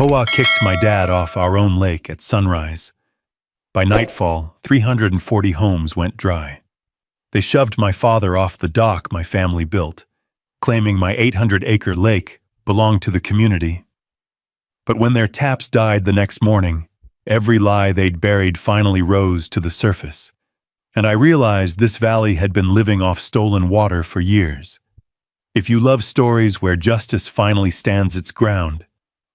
HOA kicked my dad off our own lake at sunrise. By nightfall, 340 homes went dry. They shoved my father off the dock my family built, claiming my 800-acre lake belonged to the community. But when their taps died the next morning, every lie they'd buried finally rose to the surface, and I realized this valley had been living off stolen water for years. If you love stories where justice finally stands its ground,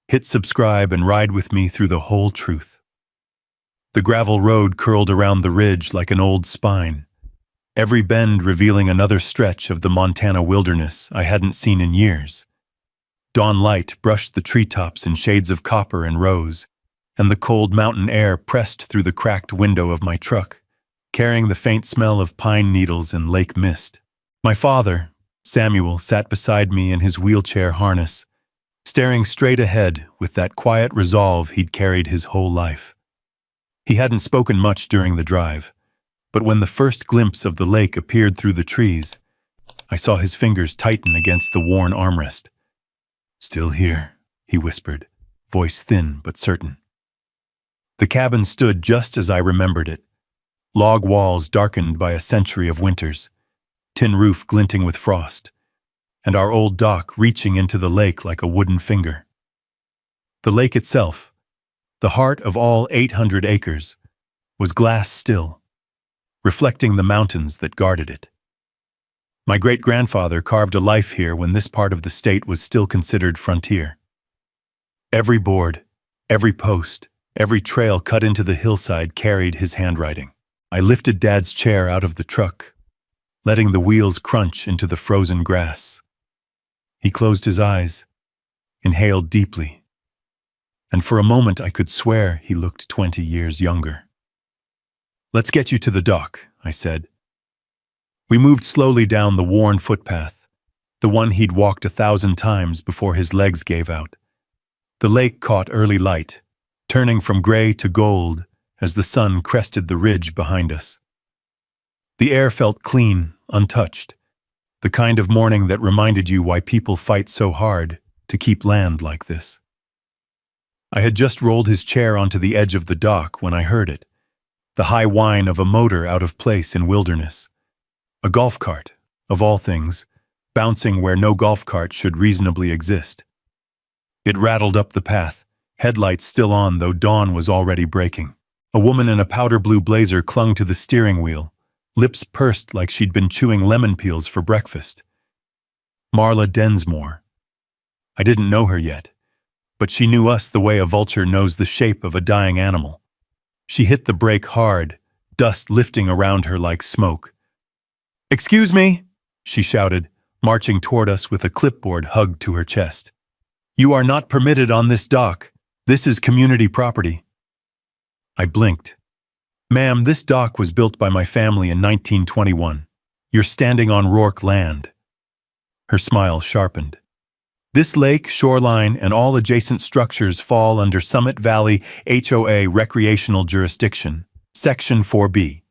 hit subscribe and ride with me through the whole truth. The gravel road curled around the ridge like an old spine, every bend revealing another stretch of the Montana wilderness I hadn't seen in years. Dawn light brushed the treetops in shades of copper and rose, and the cold mountain air pressed through the cracked window of my truck, carrying the faint smell of pine needles and lake mist. My father, Samuel, sat beside me in his wheelchair harness, staring straight ahead with that quiet resolve he'd carried his whole life. He hadn't spoken much during the drive, but when the first glimpse of the lake appeared through the trees, I saw his fingers tighten against the worn armrest. "Still here," he whispered, voice thin but certain. The cabin stood just as I remembered it, log walls darkened by a century of winters, tin roof glinting with frost, and our old dock reaching into the lake like a wooden finger. The lake itself, the heart of all 800 acres, was glass still, reflecting the mountains that guarded it. My great-grandfather carved a life here when this part of the state was still considered frontier. Every board, every post, every trail cut into the hillside carried his handwriting. I lifted Dad's chair out of the truck, letting the wheels crunch into the frozen grass. He closed his eyes, inhaled deeply, and for a moment I could swear he looked 20 years younger. "Let's get you to the dock," I said. We moved slowly down the worn footpath, the one he'd walked 1,000 times before his legs gave out. The lake caught early light, turning from gray to gold as the sun crested the ridge behind us. The air felt clean, untouched, the kind of morning that reminded you why people fight so hard to keep land like this. I had just rolled his chair onto the edge of the dock when I heard it, the high whine of a motor out of place in wilderness. A golf cart, of all things, bouncing where no golf cart should reasonably exist. It rattled up the path, headlights still on though dawn was already breaking. A woman in a powder blue blazer clung to the steering wheel, lips pursed like she'd been chewing lemon peels for breakfast. Marla Densmore. I didn't know her yet, but she knew us the way a vulture knows the shape of a dying animal. She hit the brake hard, dust lifting around her like smoke. "Excuse me," she shouted, marching toward us with a clipboard hugged to her chest. "You are not permitted on this dock. This is community property." I blinked. "Ma'am, this dock was built by my family in 1921. You're standing on Rourke land." Her smile sharpened. "This lake, shoreline, and all adjacent structures fall under Summit Valley HOA recreational jurisdiction, Section 4B.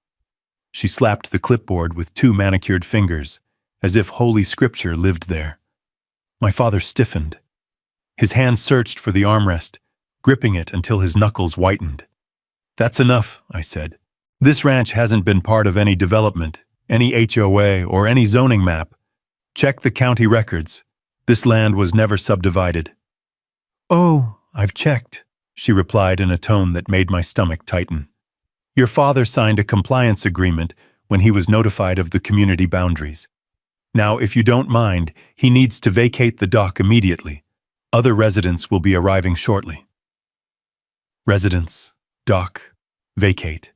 She slapped the clipboard with 2 manicured fingers, as if Holy Scripture lived there. My father stiffened. His hand searched for the armrest, gripping it until his knuckles whitened. "That's enough," I said. "This ranch hasn't been part of any development, any HOA, or any zoning map. Check the county records. This land was never subdivided." "Oh, I've checked," she replied in a tone that made my stomach tighten. "Your father signed a compliance agreement when he was notified of the community boundaries. Now, if you don't mind, he needs to vacate the dock immediately. Other residents will be arriving shortly." Residents, dock, vacate.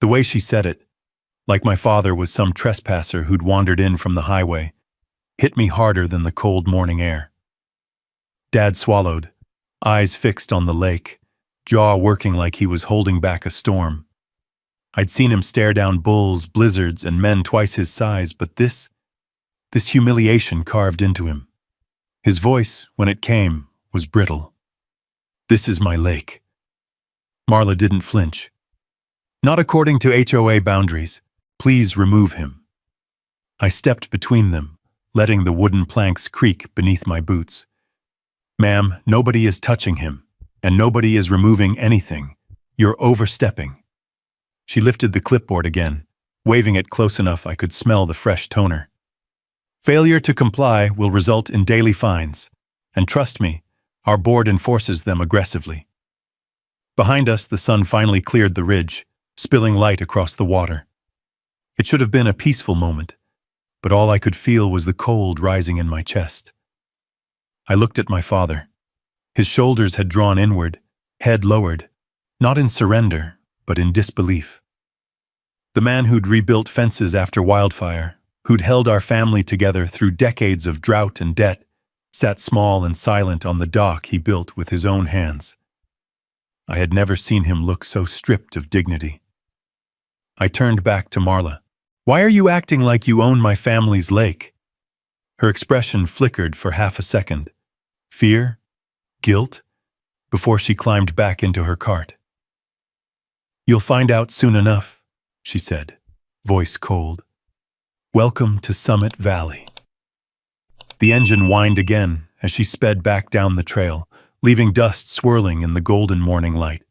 The way she said it, like my father was some trespasser who'd wandered in from the highway, hit me harder than the cold morning air. Dad swallowed, eyes fixed on the lake, jaw working like he was holding back a storm. I'd seen him stare down bulls, blizzards, and men twice his size, but this humiliation carved into him. His voice, when it came, was brittle. "This is my lake." Marla didn't flinch. "Not according to HOA boundaries. Please remove him." I stepped between them, letting the wooden planks creak beneath my boots. "Ma'am, nobody is touching him. And nobody is removing anything. You're overstepping. She lifted the clipboard again, waving it close enough I could smell the fresh toner. Failure to comply will result in daily fines, and trust me, our board enforces them aggressively. Behind us, the sun finally cleared the ridge, spilling light across the water. It should have been a peaceful moment, but all I could feel was the cold rising in my chest. I looked at my father. His shoulders had drawn inward, head lowered, not in surrender, but in disbelief. The man who'd rebuilt fences after wildfire, who'd held our family together through decades of drought and debt, sat small and silent on the dock he built with his own hands. I had never seen him look so stripped of dignity. I turned back to Marla. "Why are you acting like you own my family's lake?" Her expression flickered for half a second. Fear? Guilt? Before she climbed back into her cart. "You'll find out soon enough," she said, voice cold. "Welcome to Summit Valley." The engine whined again as she sped back down the trail, leaving dust swirling in the golden morning light.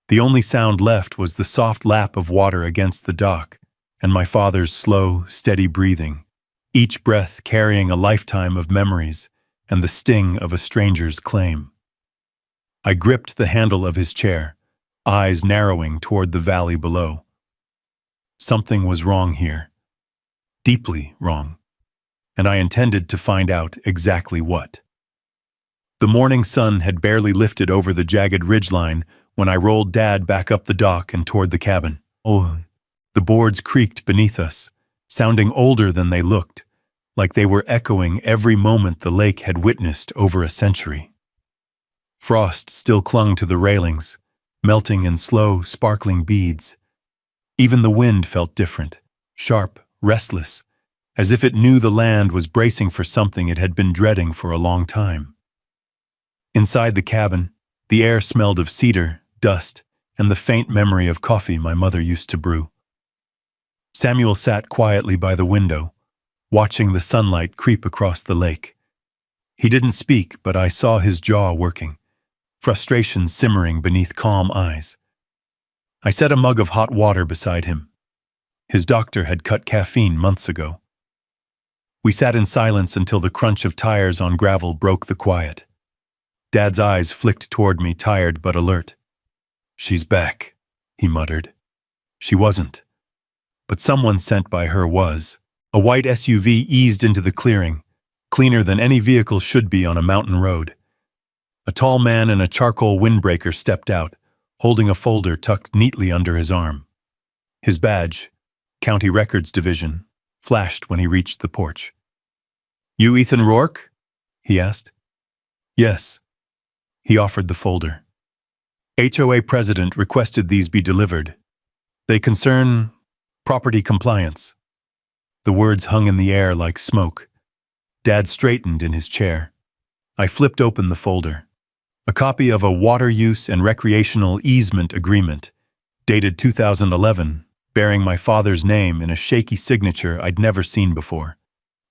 The only sound left was the soft lap of water against the dock, and my father's slow, steady breathing, each breath carrying a lifetime of memories and the sting of a stranger's claim. I gripped the handle of his chair, eyes narrowing toward the valley below. Something was wrong here. Deeply wrong. And I intended to find out exactly what. The morning sun had barely lifted over the jagged ridgeline when I rolled Dad back up the dock and toward the cabin. Oh, the boards creaked beneath us, sounding older than they looked, like they were echoing every moment the lake had witnessed over a century. Frost still clung to the railings, melting in slow, sparkling beads. Even the wind felt different, sharp, restless, as if it knew the land was bracing for something it had been dreading for a long time. Inside the cabin, the air smelled of cedar, dust, and the faint memory of coffee my mother used to brew. Samuel sat quietly by the window, watching the sunlight creep across the lake. He didn't speak, but I saw his jaw working, frustration simmering beneath calm eyes. I set a mug of hot water beside him. His doctor had cut caffeine months ago. We sat in silence until the crunch of tires on gravel broke the quiet. Dad's eyes flicked toward me, tired but alert. "She's back," he muttered. She wasn't. But someone sent by her was. A white SUV eased into the clearing, cleaner than any vehicle should be on a mountain road. A tall man in a charcoal windbreaker stepped out, holding a folder tucked neatly under his arm. His badge, County Records Division, flashed when he reached the porch. "You Ethan Rourke?" he asked. "Yes." He offered the folder. "HOA president requested these be delivered. They concern property compliance." The words hung in the air like smoke. Dad straightened in his chair. I flipped open the folder. A copy of a water use and recreational easement agreement, dated 2011, bearing my father's name in a shaky signature I'd never seen before.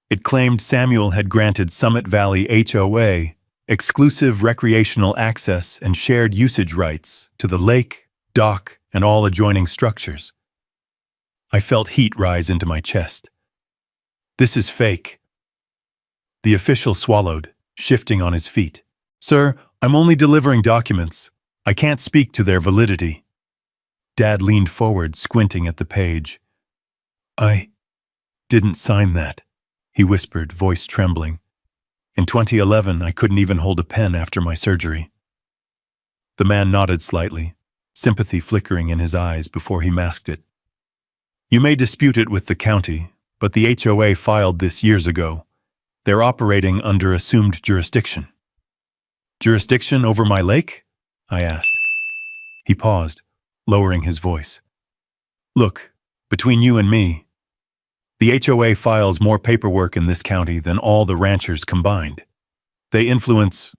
It claimed Samuel had granted Summit Valley HOA exclusive recreational access and shared usage rights to the lake, dock, and all adjoining structures. I felt heat rise into my chest. "This is fake." The official swallowed, shifting on his feet. "Sir, I'm only delivering documents. I can't speak to their validity." Dad leaned forward, squinting at the page. "I didn't sign that," he whispered, voice trembling. "In 2011, I couldn't even hold a pen after my surgery." The man nodded slightly, sympathy flickering in his eyes before he masked it. "You may dispute it with the county, but the HOA filed this years ago. They're operating under assumed jurisdiction." "Jurisdiction over my lake?" I asked. He paused, lowering his voice. "Look, between you and me, the HOA files more paperwork in this county than all the ranchers combined. They influence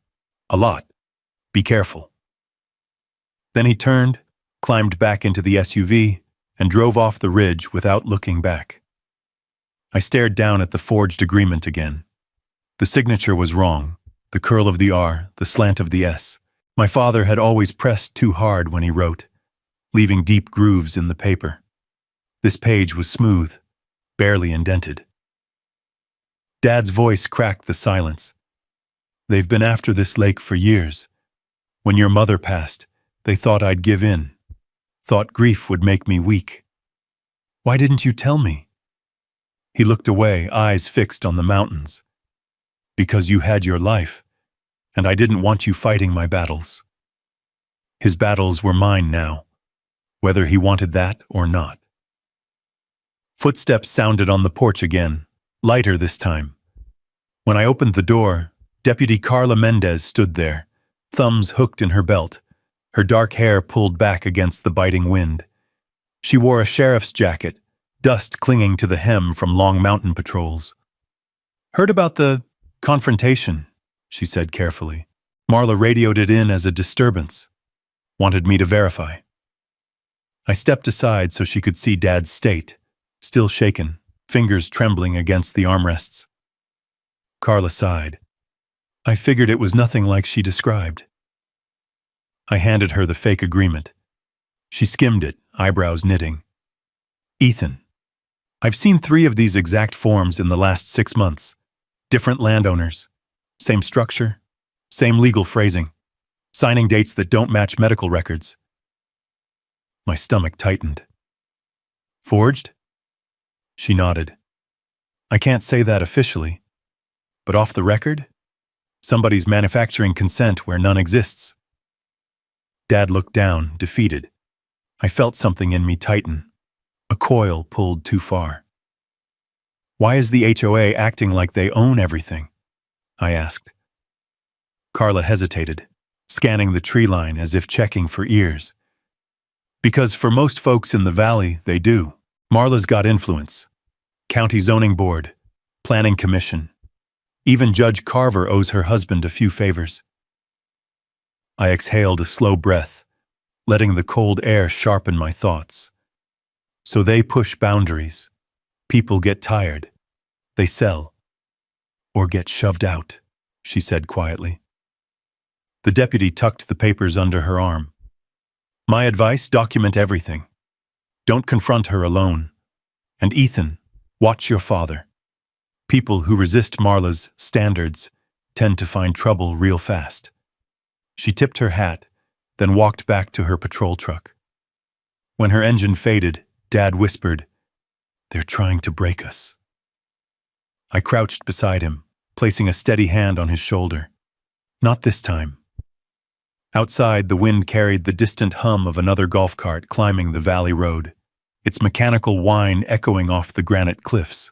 a lot. Be careful." Then he turned, climbed back into the SUV, and drove off the ridge without looking back. I stared down at the forged agreement again. The signature was wrong, the curl of the R, the slant of the S. My father had always pressed too hard when he wrote, leaving deep grooves in the paper. This page was smooth, barely indented. Dad's voice cracked the silence. They've been after this lake for years. When your mother passed, they thought I'd give in, thought grief would make me weak. Why didn't you tell me? He looked away, eyes fixed on the mountains. Because you had your life, and I didn't want you fighting my battles. His battles were mine now, whether he wanted that or not. Footsteps sounded on the porch again, lighter this time. When I opened the door, Deputy Carla Mendez stood there, thumbs hooked in her belt, her dark hair pulled back against the biting wind. She wore a sheriff's jacket, dust clinging to the hem from long mountain patrols. Heard about the confrontation, she said carefully. Marla radioed it in as a disturbance. Wanted me to verify. I stepped aside so she could see Dad's state, still shaken, fingers trembling against the armrests. Carla sighed. I figured it was nothing like she described. I handed her the fake agreement. She skimmed it, eyebrows knitting. Ethan, I've seen 3 of these exact forms in the last 6 months. Different landowners. Same structure. Same legal phrasing. Signing dates that don't match medical records. My stomach tightened. Forged? She nodded. I can't say that officially. But off the record? Somebody's manufacturing consent where none exists. Dad looked down, defeated. I felt something in me tighten. A coil pulled too far. Why is the HOA acting like they own everything? I asked. Carla hesitated, scanning the tree line as if checking for ears. Because for most folks in the valley, they do. Marla's got influence. County Zoning Board, Planning Commission. Even Judge Carver owes her husband a few favors. I exhaled a slow breath, letting the cold air sharpen my thoughts. So they push boundaries. People get tired. They sell. Or get shoved out, she said quietly. The deputy tucked the papers under her arm. My advice, document everything. Don't confront her alone. And Ethan, watch your father. People who resist Marla's standards tend to find trouble real fast. She tipped her hat, then walked back to her patrol truck. When her engine faded, Dad whispered, "They're trying to break us." I crouched beside him, placing a steady hand on his shoulder. Not this time. Outside, the wind carried the distant hum of another golf cart climbing the valley road, its mechanical whine echoing off the granite cliffs.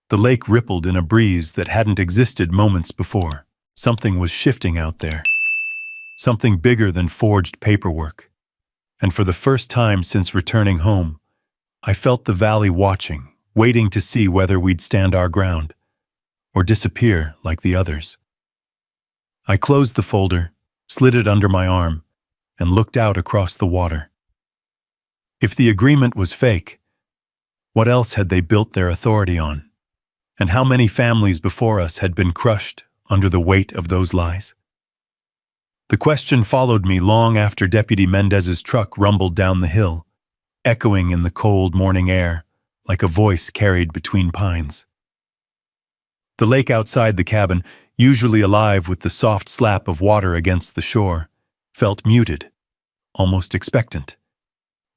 The lake rippled in a breeze that hadn't existed moments before. Something was shifting out there. Something bigger than forged paperwork. And for the first time since returning home, I felt the valley watching, waiting to see whether we'd stand our ground, or disappear like the others. I closed the folder, slid it under my arm, and looked out across the water. If the agreement was fake, what else had they built their authority on? And how many families before us had been crushed under the weight of those lies? The question followed me long after Deputy Mendez's truck rumbled down the hill, echoing in the cold morning air like a voice carried between pines. The lake outside the cabin, usually alive with the soft slap of water against the shore, felt muted, almost expectant,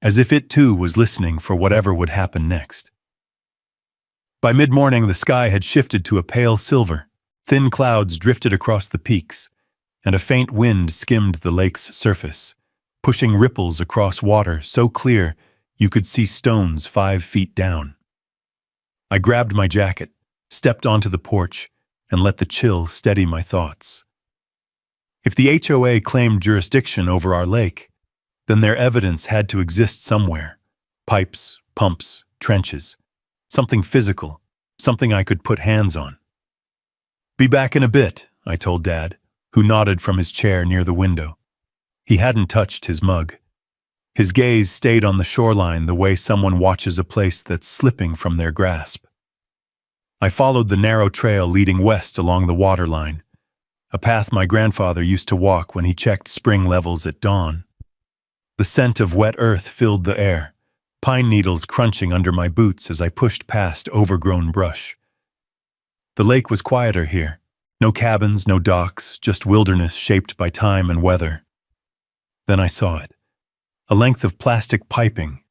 as if it too was listening for whatever would happen next. By mid-morning, the sky had shifted to a pale silver. Thin clouds drifted across the peaks, and a faint wind skimmed the lake's surface, pushing ripples across water so clear you could see stones 5 feet down. I grabbed my jacket, stepped onto the porch, and let the chill steady my thoughts. If the HOA claimed jurisdiction over our lake, then their evidence had to exist somewhere. Pipes, pumps, trenches. Something physical, something I could put hands on. Be back in a bit, I told Dad, who nodded from his chair near the window. He hadn't touched his mug. His gaze stayed on the shoreline the way someone watches a place that's slipping from their grasp. I followed the narrow trail leading west along the waterline, a path my grandfather used to walk when he checked spring levels at dawn. The scent of wet earth filled the air, pine needles crunching under my boots as I pushed past overgrown brush. The lake was quieter here. No cabins, no docks, just wilderness shaped by time and weather. Then I saw it. A length of plastic piping,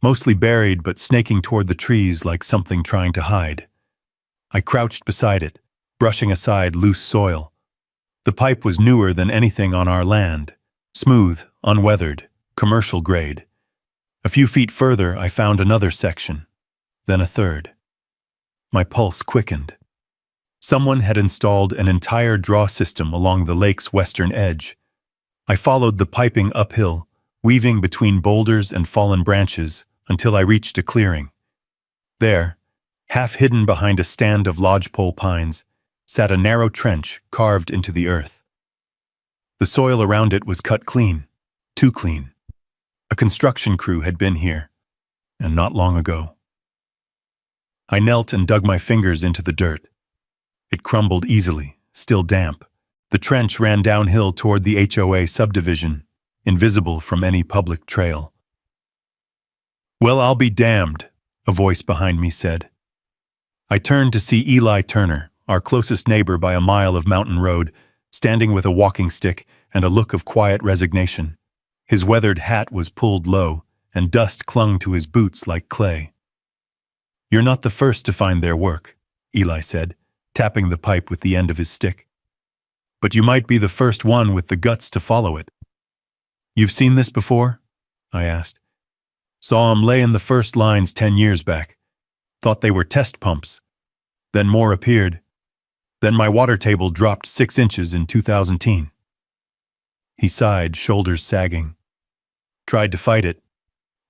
mostly buried but snaking toward the trees like something trying to hide. I crouched beside it, brushing aside loose soil. The pipe was newer than anything on our land, smooth, unweathered, commercial grade. A few feet further, I found another section, then a third. My pulse quickened. Someone had installed an entire draw system along the lake's western edge. I followed the piping uphill, weaving between boulders and fallen branches until I reached a clearing. There, half hidden behind a stand of lodgepole pines, sat a narrow trench carved into the earth. The soil around it was cut clean, too clean. A construction crew had been here, and not long ago. I knelt and dug my fingers into the dirt. It crumbled easily, still damp. The trench ran downhill toward the HOA subdivision, invisible from any public trail. "Well, I'll be damned," a voice behind me said. I turned to see Eli Turner, our closest neighbor by a mile of mountain road, standing with a walking stick and a look of quiet resignation. His weathered hat was pulled low, and dust clung to his boots like clay. "You're not the first to find their work," Eli said, tapping the pipe with the end of his stick. "But you might be the first one with the guts to follow it." "You've seen this before?" I asked. "Saw 'em lay in the first lines 10 years back. Thought they were test pumps. Then more appeared. Then my water table dropped 6 inches in 2010. He sighed, shoulders sagging. "Tried to fight it.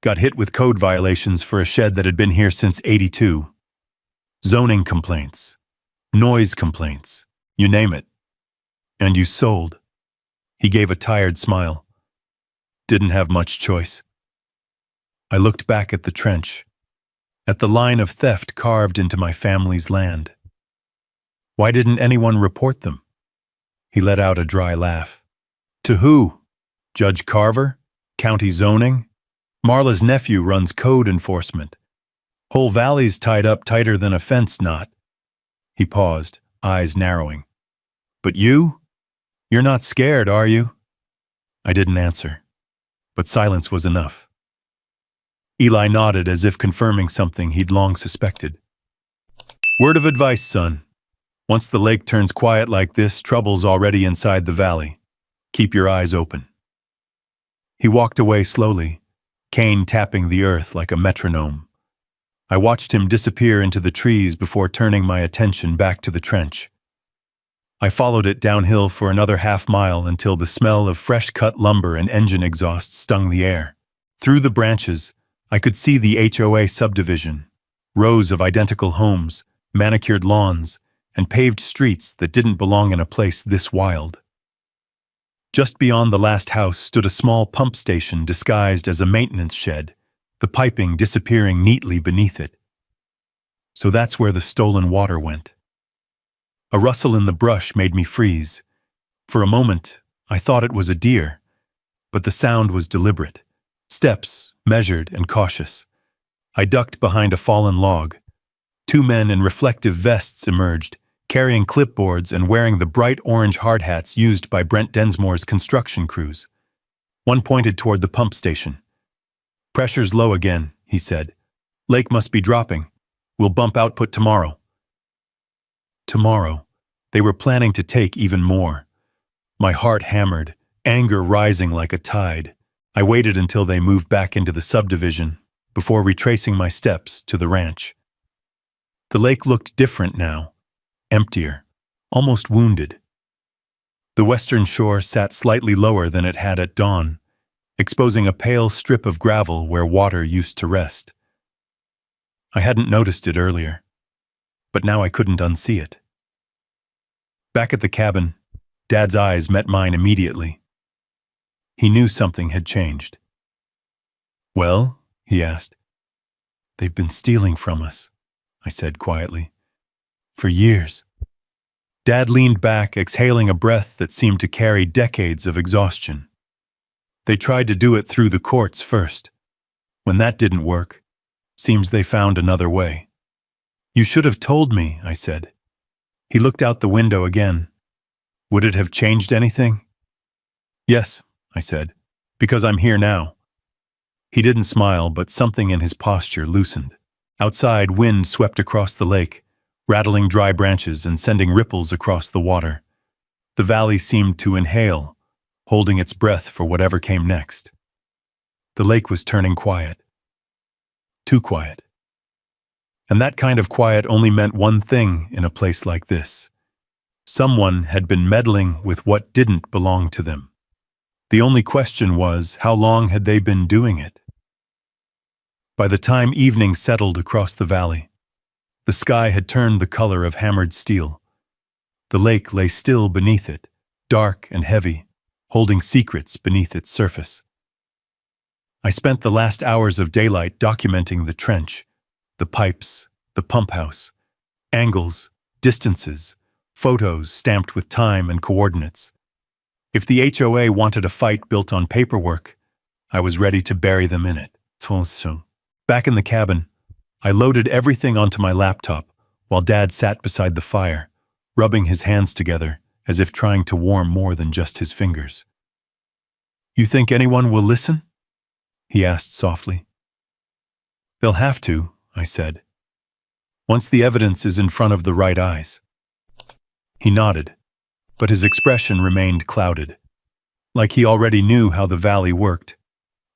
Got hit with code violations for a shed that had been here since '82. Zoning complaints. Noise complaints. You name it. And you sold." He gave a tired smile. "Didn't have much choice." I looked back at the trench, at the line of theft carved into my family's land. Why didn't anyone report them? He let out a dry laugh. "To who? Judge Carver? County zoning? Marla's nephew runs code enforcement. Whole valley's tied up tighter than a fence knot." He paused, eyes narrowing. "But you? You're not scared, are you?" I didn't answer, but silence was enough. Eli nodded as if confirming something he'd long suspected. "Word of advice, son. Once the lake turns quiet like this, trouble's already inside the valley. Keep your eyes open." He walked away slowly, cane tapping the earth like a metronome. I watched him disappear into the trees before turning my attention back to the trench. I followed it downhill for another half-mile until the smell of fresh-cut lumber and engine exhaust stung the air. Through the branches, I could see the HOA subdivision, rows of identical homes, manicured lawns, and paved streets that didn't belong in a place this wild. Just beyond the last house stood a small pump station disguised as a maintenance shed, the piping disappearing neatly beneath it. So that's where the stolen water went. A rustle in the brush made me freeze. For a moment, I thought it was a deer, but the sound was deliberate. Steps, measured and cautious. I ducked behind a fallen log. 2 men in reflective vests emerged, carrying clipboards and wearing the bright orange hard hats used by Brent Densmore's construction crews. One pointed toward the pump station. "Pressure's low again," he said. "Lake must be dropping. We'll bump output tomorrow." Tomorrow. They were planning to take even more. My heart hammered, anger rising like a tide. I waited until they moved back into the subdivision before retracing my steps to the ranch. The lake looked different now, emptier, almost wounded. The western shore sat slightly lower than it had at dawn, exposing a pale strip of gravel where water used to rest. I hadn't noticed it earlier, but now I couldn't unsee it. Back at the cabin, Dad's eyes met mine immediately. He knew something had changed. "Well?" he asked. "They've been stealing from us," I said quietly. "For years." Dad leaned back, exhaling a breath that seemed to carry decades of exhaustion. They tried to do it through the courts first. When that didn't work, seems they found another way. You should have told me, I said. He looked out the window again. Would it have changed anything? Yes, I said, because I'm here now. He didn't smile, but something in his posture loosened. Outside, wind swept across the lake, rattling dry branches and sending ripples across the water. The valley seemed to inhale, holding its breath for whatever came next. The lake was turning quiet. Too quiet. And that kind of quiet only meant one thing in a place like this. Someone had been meddling with what didn't belong to them. The only question was, how long had they been doing it? By the time evening settled across the valley, the sky had turned the color of hammered steel. The lake lay still beneath it, dark and heavy, holding secrets beneath its surface. I spent the last hours of daylight documenting the trench, the pipes, the pump house, angles, distances, photos stamped with time and coordinates. If the HOA wanted a fight built on paperwork, I was ready to bury them in it. Back in the cabin, I loaded everything onto my laptop while Dad sat beside the fire, rubbing his hands together as if trying to warm more than just his fingers. You think anyone will listen? He asked softly. They'll have to, I said. Once the evidence is in front of the right eyes. He nodded, but his expression remained clouded, like he already knew how the valley worked,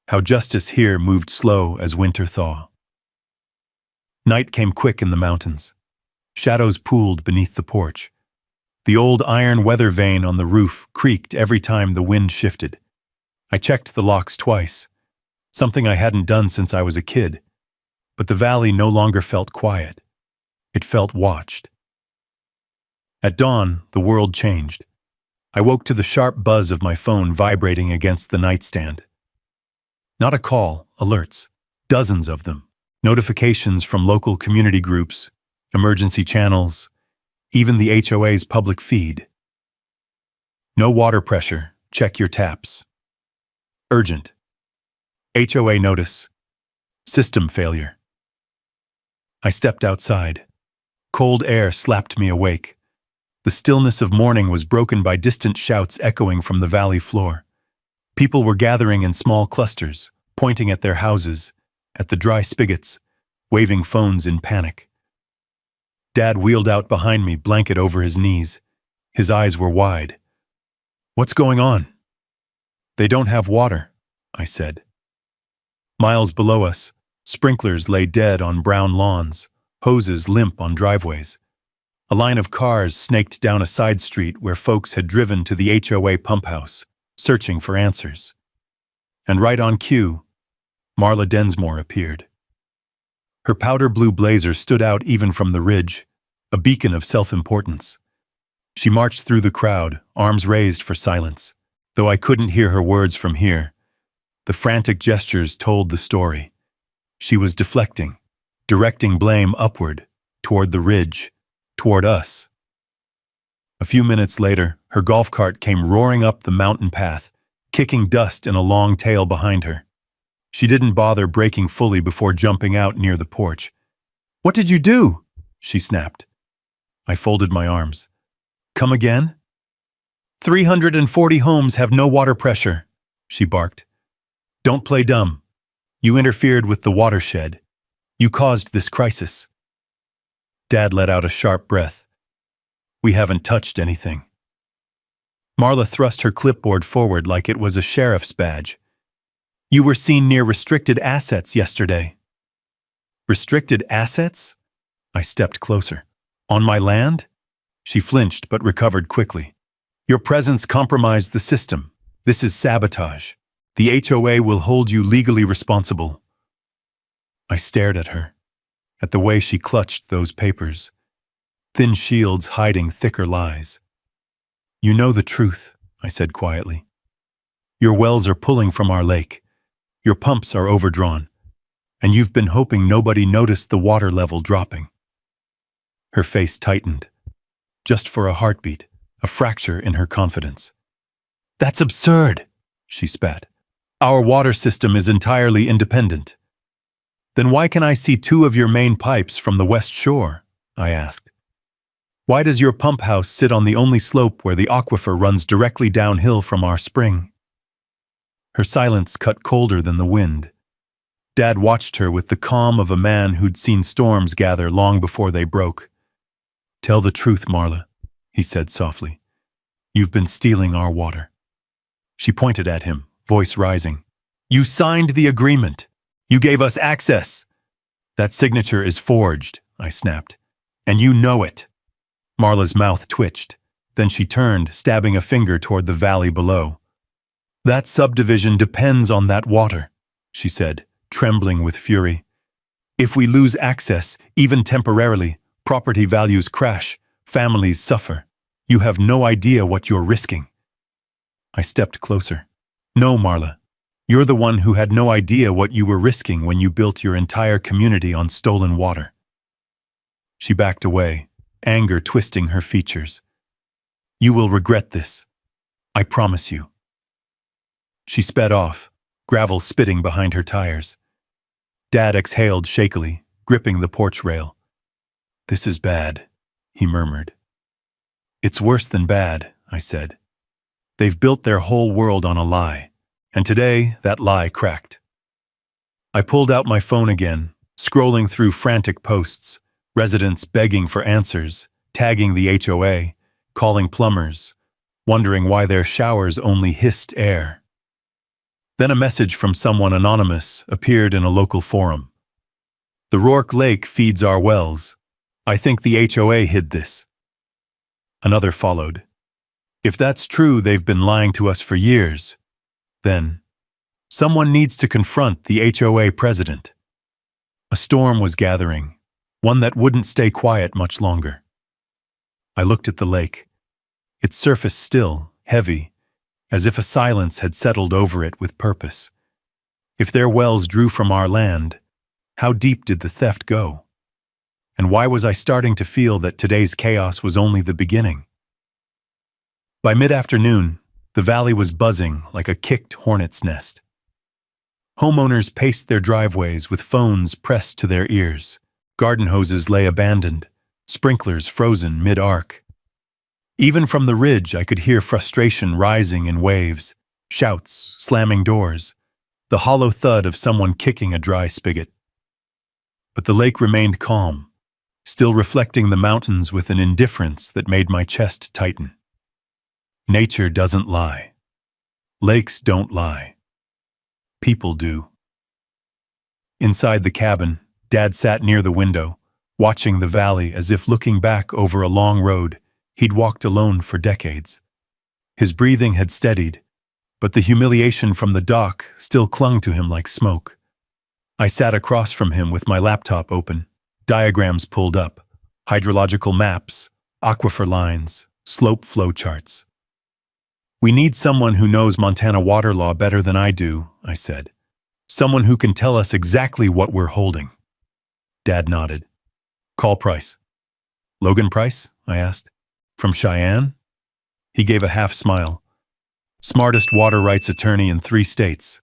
how justice here moved slow as winter thaw. Night came quick in the mountains. Shadows pooled beneath the porch. The old iron weather vane on the roof creaked every time the wind shifted. I checked the locks twice, something I hadn't done since I was a kid, but the valley no longer felt quiet. It felt watched. At dawn, the world changed. I woke to the sharp buzz of my phone vibrating against the nightstand. Not a call, alerts, dozens of them, notifications from local community groups, emergency channels, even the HOA's public feed. No water pressure, check your taps. Urgent. HOA notice. System failure. I stepped outside. Cold air slapped me awake. The stillness of morning was broken by distant shouts echoing from the valley floor. People were gathering in small clusters, pointing at their houses, at the dry spigots, waving phones in panic. Dad wheeled out behind me, blanket over his knees. His eyes were wide. What's going on? They don't have water, I said. Miles below us, sprinklers lay dead on brown lawns, hoses limp on driveways. A line of cars snaked down a side street where folks had driven to the HOA pump house, searching for answers. And right on cue, Marla Densmore appeared. Her powder blue blazer stood out even from the ridge, a beacon of self-importance. She marched through the crowd, arms raised for silence. Though I couldn't hear her words from here, the frantic gestures told the story. She was deflecting, directing blame upward, toward the ridge, toward us. A few minutes later, her golf cart came roaring up the mountain path, kicking dust in a long tail behind her. She didn't bother braking fully before jumping out near the porch. "What did you do?" she snapped. I folded my arms. "Come again?" 340 homes have no water pressure, she barked. "Don't play dumb. You interfered with the watershed. You caused this crisis." Dad let out a sharp breath. "We haven't touched anything." Marla thrust her clipboard forward like it was a sheriff's badge. "You were seen near restricted assets yesterday." "Restricted assets?" I stepped closer. "On my land?" She flinched but recovered quickly. "Your presence compromised the system. This is sabotage. The HOA will hold you legally responsible." I stared at her, at the way she clutched those papers, thin shields hiding thicker lies. "You know the truth," I said quietly. "Your wells are pulling from our lake. Your pumps are overdrawn, and you've been hoping nobody noticed the water level dropping." Her face tightened. just for a heartbeat, a fracture in her confidence. "That's absurd," she spat. "Our water system is entirely independent." "Then why can I see two of your main pipes from the west shore?" I asked. "Why does your pump house sit on the only slope where the aquifer runs directly downhill from our spring?" Her silence cut colder than the wind. Dad watched her with the calm of a man who'd seen storms gather long before they broke. "Tell the truth, Marla," he said softly. "You've been stealing our water." She pointed at him, voice rising. "You signed the agreement. You gave us access." "That signature is forged," I snapped. "And you know it." Marla's mouth twitched. Then she turned, stabbing a finger toward the valley below. "That subdivision depends on that water," she said, trembling with fury. "If we lose access, even temporarily, property values crash, families suffer. You have no idea what you're risking." I stepped closer. "No, Marla. You're the one who had no idea what you were risking when you built your entire community on stolen water." She backed away, anger twisting her features. "You will regret this. I promise you." She sped off, gravel spitting behind her tires. Dad exhaled shakily, gripping the porch rail. "This is bad," he murmured. "It's worse than bad," I said. "They've built their whole world on a lie, and today that lie cracked." I pulled out my phone again, scrolling through frantic posts, residents begging for answers, tagging the HOA, calling plumbers, wondering why their showers only hissed air. Then a message from someone anonymous appeared in a local forum. "The Rourke Lake feeds our wells. I think the HOA hid this." Another followed. "If that's true, they've been lying to us for years." Then, "Someone needs to confront the HOA president." A storm was gathering, one that wouldn't stay quiet much longer. I looked at the lake. Its surface still, heavy, as if a silence had settled over it with purpose. If their wells drew from our land, how deep did the theft go? And why was I starting to feel that today's chaos was only the beginning? By mid-afternoon, the valley was buzzing like a kicked hornet's nest. Homeowners paced their driveways with phones pressed to their ears. Garden hoses lay abandoned, sprinklers frozen mid-arc. Even from the ridge, I could hear frustration rising in waves, shouts, slamming doors, the hollow thud of someone kicking a dry spigot. But the lake remained calm, still reflecting the mountains with an indifference that made my chest tighten. Nature doesn't lie. Lakes don't lie. People do. Inside the cabin, Dad sat near the window, watching the valley as if looking back over a long road he'd walked alone for decades. His breathing had steadied, but the humiliation from the dock still clung to him like smoke. I sat across from him with my laptop open, diagrams pulled up, hydrological maps, aquifer lines, slope flow charts. "We need someone who knows Montana water law better than I do," I said. "Someone who can tell us exactly what we're holding." Dad nodded. "Call Price." "Logan Price?" I asked. "From Cheyenne?" He gave a half smile. "Smartest water rights attorney in 3 states.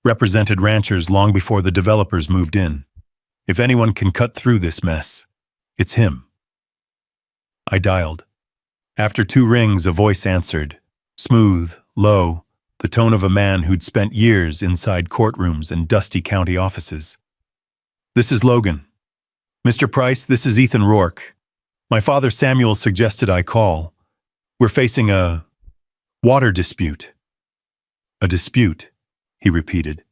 Represented ranchers long before the developers moved in. If anyone can cut through this mess, it's him." I dialed. After 2 rings, a voice answered. Smooth, low, the tone of a man who'd spent years inside courtrooms and dusty county offices. "This is Logan. Mr. Price, this is Ethan Rourke. My father Samuel suggested I call. We're facing a water dispute." "A dispute," he repeated.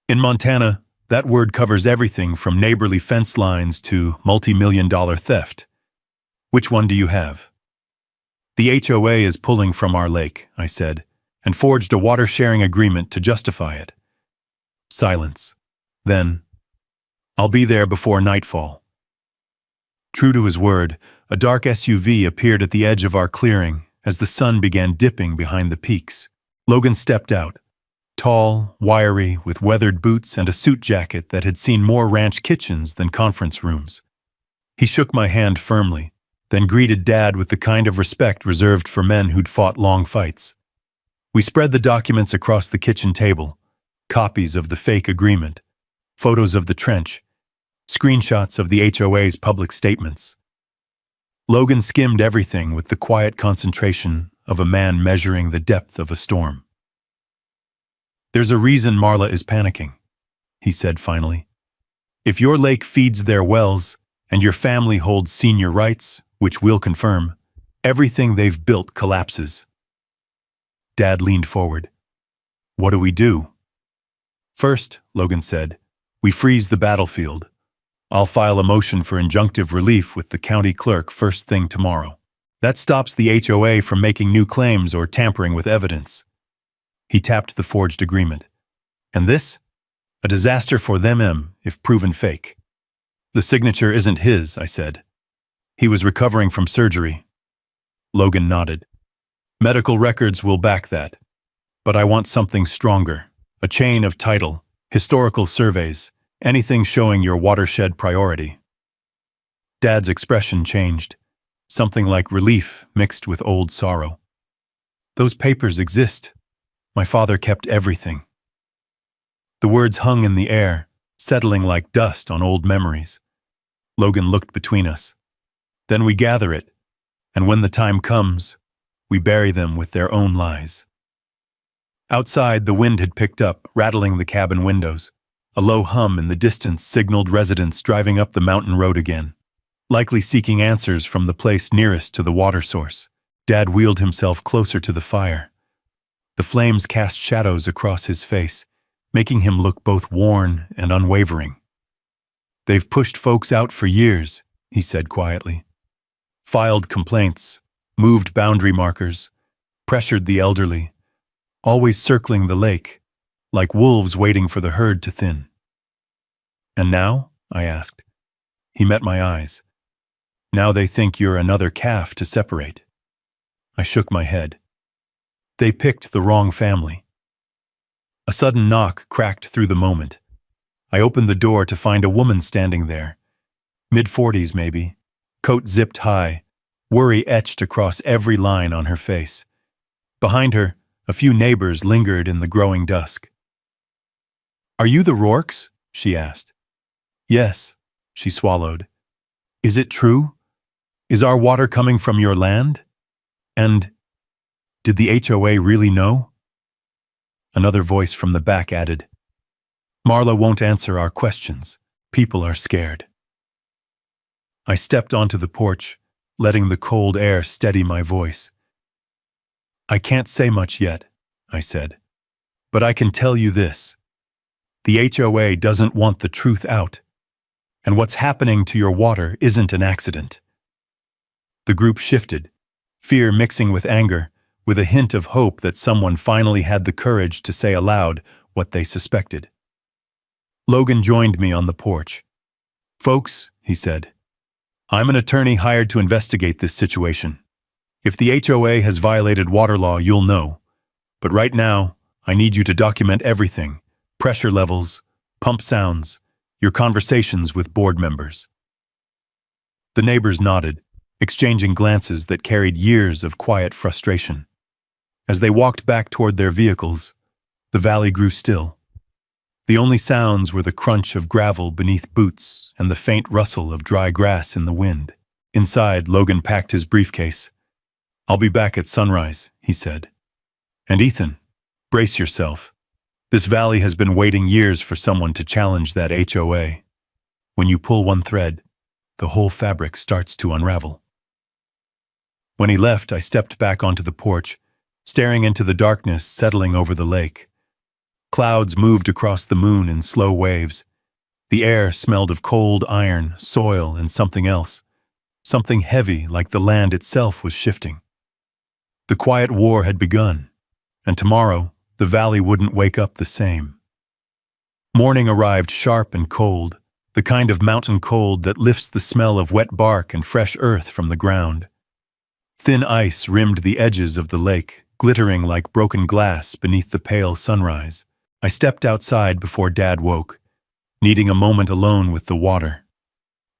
In Montana, that word covers everything from neighborly fence lines to multi-million-dollar theft. "Which one do you have?" "The HOA is pulling from our lake," I said, "and forged a water-sharing agreement to justify it." Silence. Then, "I'll be there before nightfall." True to his word, a dark SUV appeared at the edge of our clearing as the sun began dipping behind the peaks. Logan stepped out, tall, wiry, with weathered boots and a suit jacket that had seen more ranch kitchens than conference rooms. He shook my hand firmly, then greeted Dad with the kind of respect reserved for men who'd fought long fights. We spread the documents across the kitchen table, copies of the fake agreement, photos of the trench, screenshots of the HOA's public statements. Logan skimmed everything with the quiet concentration of a man measuring the depth of a storm. "There's a reason Marla is panicking," he said finally. "If your lake feeds their wells and your family holds senior rights, which we'll confirm, everything they've built collapses." Dad leaned forward. "What do we do?" "First," Logan said, "we freeze the battlefield. I'll file a motion for injunctive relief with the county clerk first thing tomorrow. That stops the HOA from making new claims or tampering with evidence." He tapped the forged agreement. "And this? A disaster for them if proven fake." "The signature isn't his," I said. "He was recovering from surgery." Logan nodded. "Medical records will back that. But I want something stronger. A chain of title, historical surveys, anything showing your watershed priority." Dad's expression changed, something like relief mixed with old sorrow. "Those papers exist. My father kept everything." The words hung in the air, settling like dust on old memories. Logan looked between us. "Then we gather it, and when the time comes, we bury them with their own lies." Outside, the wind had picked up, rattling the cabin windows. A low hum in the distance signaled residents driving up the mountain road again, likely seeking answers from the place nearest to the water source. Dad wheeled himself closer to the fire. The flames cast shadows across his face, making him look both worn and unwavering. "They've pushed folks out for years," he said quietly. "Filed complaints, moved boundary markers, pressured the elderly, always circling the lake, like wolves waiting for the herd to thin." "And now?" I asked. He met my eyes. "Now they think you're another calf to separate." I shook my head. "They picked the wrong family." A sudden knock cracked through the moment. I opened the door to find a woman standing there, mid-40s maybe, coat zipped high, worry etched across every line on her face. Behind her, a few neighbors lingered in the growing dusk. "Are you the Rourkes?" she asked. "Yes," she swallowed. "Is it true? Is our water coming from your land? And did the HOA really know?" Another voice from the back added, "Marla won't answer our questions. People are scared." I stepped onto the porch, letting the cold air steady my voice. "I can't say much yet," I said, "but I can tell you this. The HOA doesn't want the truth out, and what's happening to your water isn't an accident." The group shifted, fear mixing with anger, with a hint of hope that someone finally had the courage to say aloud what they suspected. Logan joined me on the porch. "Folks," he said, "I'm an attorney hired to investigate this situation. If the HOA has violated water law, you'll know. But right now, I need you to document everything: pressure levels, pump sounds, your conversations with board members." The neighbors nodded, exchanging glances that carried years of quiet frustration. As they walked back toward their vehicles, the valley grew still. The only sounds were the crunch of gravel beneath boots and the faint rustle of dry grass in the wind. Inside, Logan packed his briefcase. "I'll be back at sunrise," he said. "And Ethan, brace yourself. This valley has been waiting years for someone to challenge that HOA. When you pull one thread, the whole fabric starts to unravel." When he left, I stepped back onto the porch, staring into the darkness settling over the lake. Clouds moved across the moon in slow waves. The air smelled of cold iron, soil, and something else. Something heavy, like the land itself was shifting. The quiet war had begun, and tomorrow the valley wouldn't wake up the same. Morning arrived sharp and cold, the kind of mountain cold that lifts the smell of wet bark and fresh earth from the ground. Thin ice rimmed the edges of the lake, glittering like broken glass beneath the pale sunrise. I stepped outside before Dad woke, needing a moment alone with the water,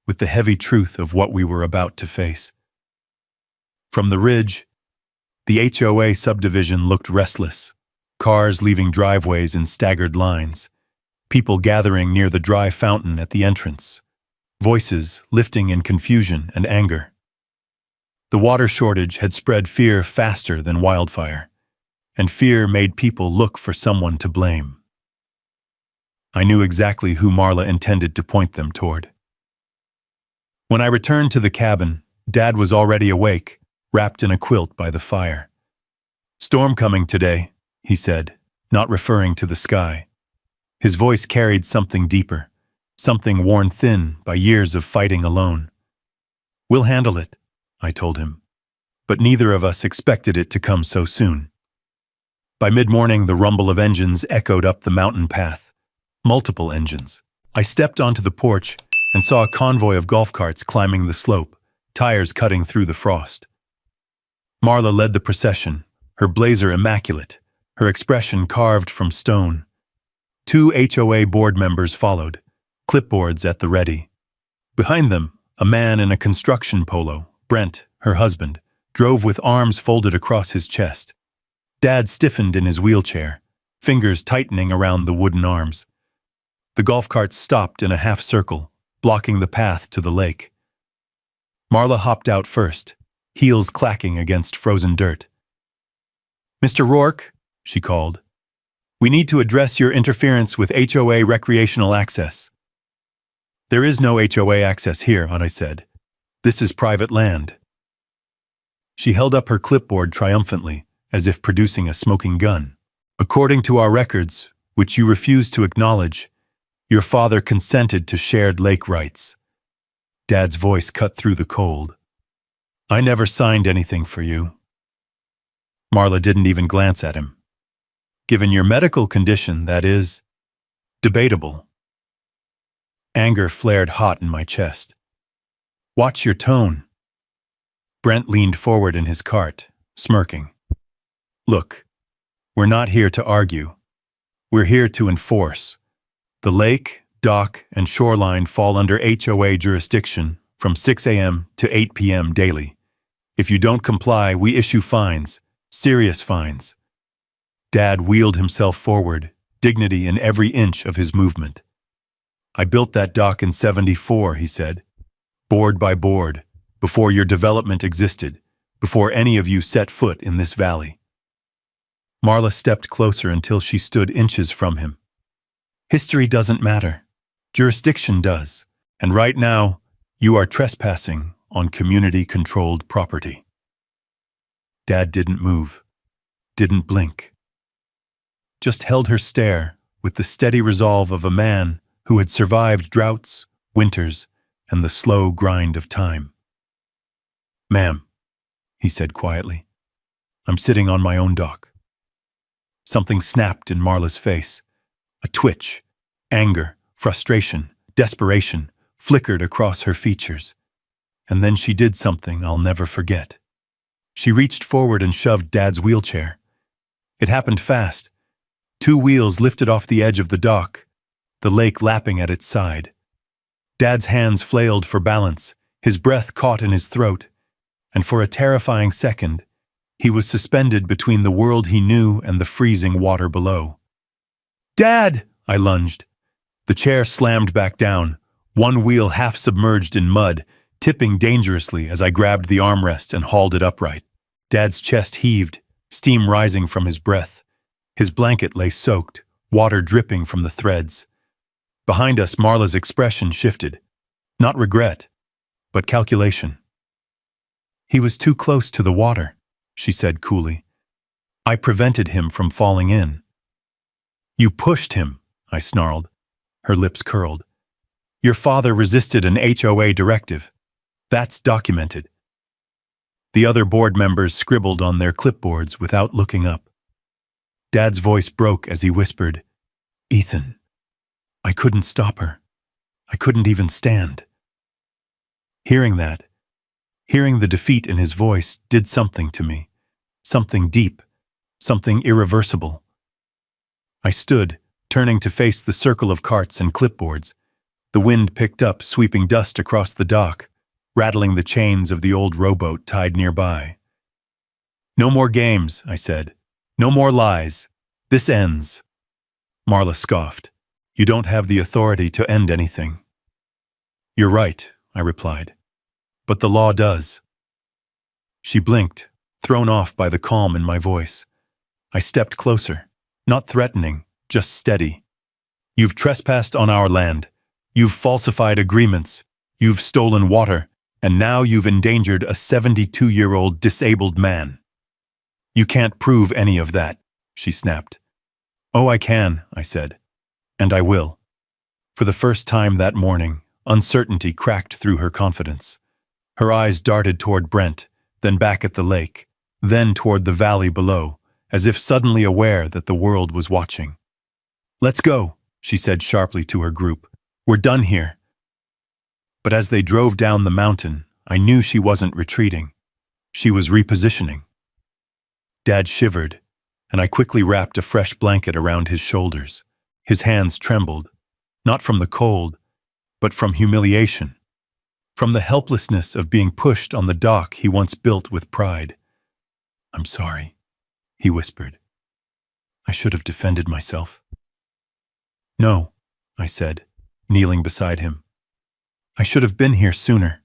with the heavy truth of what we were about to face. From the ridge, the HOA subdivision looked restless. Cars leaving driveways in staggered lines. People gathering near the dry fountain at the entrance. Voices lifting in confusion and anger. The water shortage had spread fear faster than wildfire, and fear made people look for someone to blame. I knew exactly who Marla intended to point them toward. When I returned to the cabin, Dad was already awake, wrapped in a quilt by the fire. "Storm coming today," he said, not referring to the sky. His voice carried something deeper, something worn thin by years of fighting alone. "We'll handle it," I told him, but neither of us expected it to come so soon. By mid-morning, the rumble of engines echoed up the mountain path. Multiple engines. I stepped onto the porch and saw a convoy of golf carts climbing the slope, tires cutting through the frost. Marla led the procession, her blazer immaculate, her expression carved from stone. 2 HOA board members followed, clipboards at the ready. Behind them, a man in a construction polo, Brent, her husband, drove with arms folded across his chest. Dad stiffened in his wheelchair, fingers tightening around the wooden arms. The golf carts stopped in a half circle, blocking the path to the lake. Marla hopped out first, heels clacking against frozen dirt. "Mr. Rourke," she called, "we need to address your interference with HOA recreational access." "There is no HOA access here," I said. "This is private land." She held up her clipboard triumphantly, as if producing a smoking gun. "According to our records, which you refuse to acknowledge, your father consented to shared lake rights." Dad's voice cut through the cold. "I never signed anything for you." Marla didn't even glance at him. "Given your medical condition, that is debatable." Anger flared hot in my chest. "Watch your tone." Brent leaned forward in his cart, smirking. "Look, we're not here to argue. We're here to enforce. The lake, dock, and shoreline fall under HOA jurisdiction from 6 a.m. to 8 p.m. daily. If you don't comply, we issue fines, serious fines." Dad wheeled himself forward, dignity in every inch of his movement. "I built that dock in '74, he said. "Board by board, before your development existed, before any of you set foot in this valley." Marla stepped closer until she stood inches from him. "History doesn't matter. Jurisdiction does. And right now, you are trespassing on community-controlled property." Dad didn't move, didn't blink. Just held her stare with the steady resolve of a man who had survived droughts, winters, and the slow grind of time. "Ma'am," he said quietly, "I'm sitting on my own dock." Something snapped in Marla's face. A twitch, anger, frustration, desperation flickered across her features. And then she did something I'll never forget. She reached forward and shoved Dad's wheelchair. It happened fast. 2 wheels lifted off the edge of the dock, the lake lapping at its side. Dad's hands flailed for balance, his breath caught in his throat, and for a terrifying second, he was suspended between the world he knew and the freezing water below. "Dad!" I lunged. The chair slammed back down, one wheel half submerged in mud, tipping dangerously as I grabbed the armrest and hauled it upright. Dad's chest heaved, steam rising from his breath. His blanket lay soaked, water dripping from the threads. Behind us, Marla's expression shifted. Not regret, but calculation. "He was too close to the water," she said coolly. "I prevented him from falling in." "You pushed him," I snarled. Her lips curled. "Your father resisted an HOA directive. That's documented." The other board members scribbled on their clipboards without looking up. Dad's voice broke as he whispered, "Ethan, I couldn't stop her. I couldn't even stand." Hearing that, hearing the defeat in his voice did something to me. Something deep, something irreversible. I stood, turning to face the circle of carts and clipboards. The wind picked up, sweeping dust across the dock, rattling the chains of the old rowboat tied nearby. No more games, I said. No more lies. This ends. Marla scoffed. You don't have the authority to end anything. You're right, I replied. But the law does. She blinked, thrown off by the calm in my voice. I stepped closer, not threatening, just steady. You've trespassed on our land. You've falsified agreements. You've stolen water. And now you've endangered a 72-year-old disabled man. You can't prove any of that, she snapped. Oh, I can, I said. And I will. For the first time that morning, uncertainty cracked through her confidence. Her eyes darted toward Brent, then back at the lake, then toward the valley below, as if suddenly aware that the world was watching. Let's go, she said sharply to her group. We're done here. But as they drove down the mountain, I knew she wasn't retreating. She was repositioning. Dad shivered, and I quickly wrapped a fresh blanket around his shoulders. His hands trembled, not from the cold, but from humiliation, from the helplessness of being pushed on the dock he once built with pride. I'm sorry, he whispered. I should have defended myself. No, I said, kneeling beside him. I should have been here sooner.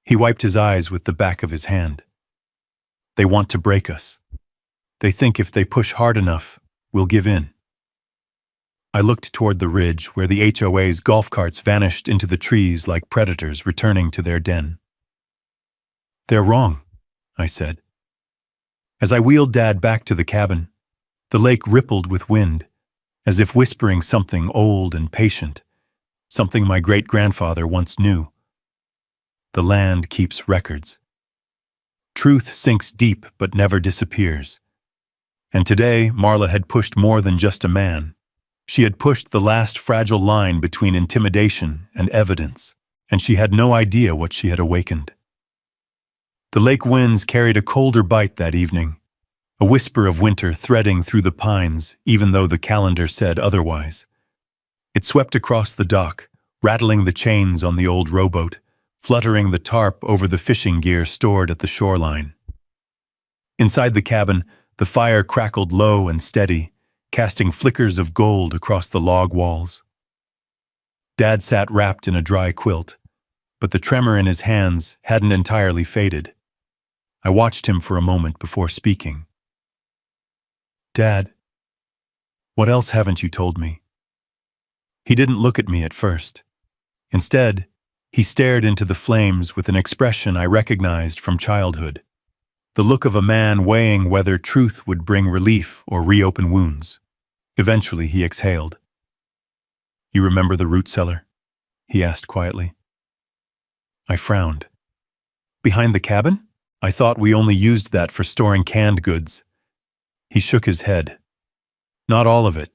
He wiped his eyes with the back of his hand. They want to break us. They think if they push hard enough, we'll give in. I looked toward the ridge where the HOA's golf carts vanished into the trees like predators returning to their den. They're wrong, I said. As I wheeled Dad back to the cabin, the lake rippled with wind, as if whispering something old and patient, something my great-grandfather once knew. The land keeps records. Truth sinks deep but never disappears. And today, Marla had pushed more than just a man. She had pushed the last fragile line between intimidation and evidence, and she had no idea what she had awakened. The lake winds carried a colder bite that evening, a whisper of winter threading through the pines even though the calendar said otherwise. It swept across the dock, rattling the chains on the old rowboat, fluttering the tarp over the fishing gear stored at the shoreline. Inside the cabin, the fire crackled low and steady, casting flickers of gold across the log walls. Dad sat wrapped in a dry quilt, but the tremor in his hands hadn't entirely faded. I watched him for a moment before speaking. Dad, what else haven't you told me? He didn't look at me at first. Instead, he stared into the flames with an expression I recognized from childhood, the look of a man weighing whether truth would bring relief or reopen wounds. Eventually, he exhaled. You remember the root cellar? He asked quietly. I frowned. Behind the cabin? I thought we only used that for storing canned goods. He shook his head. Not all of it.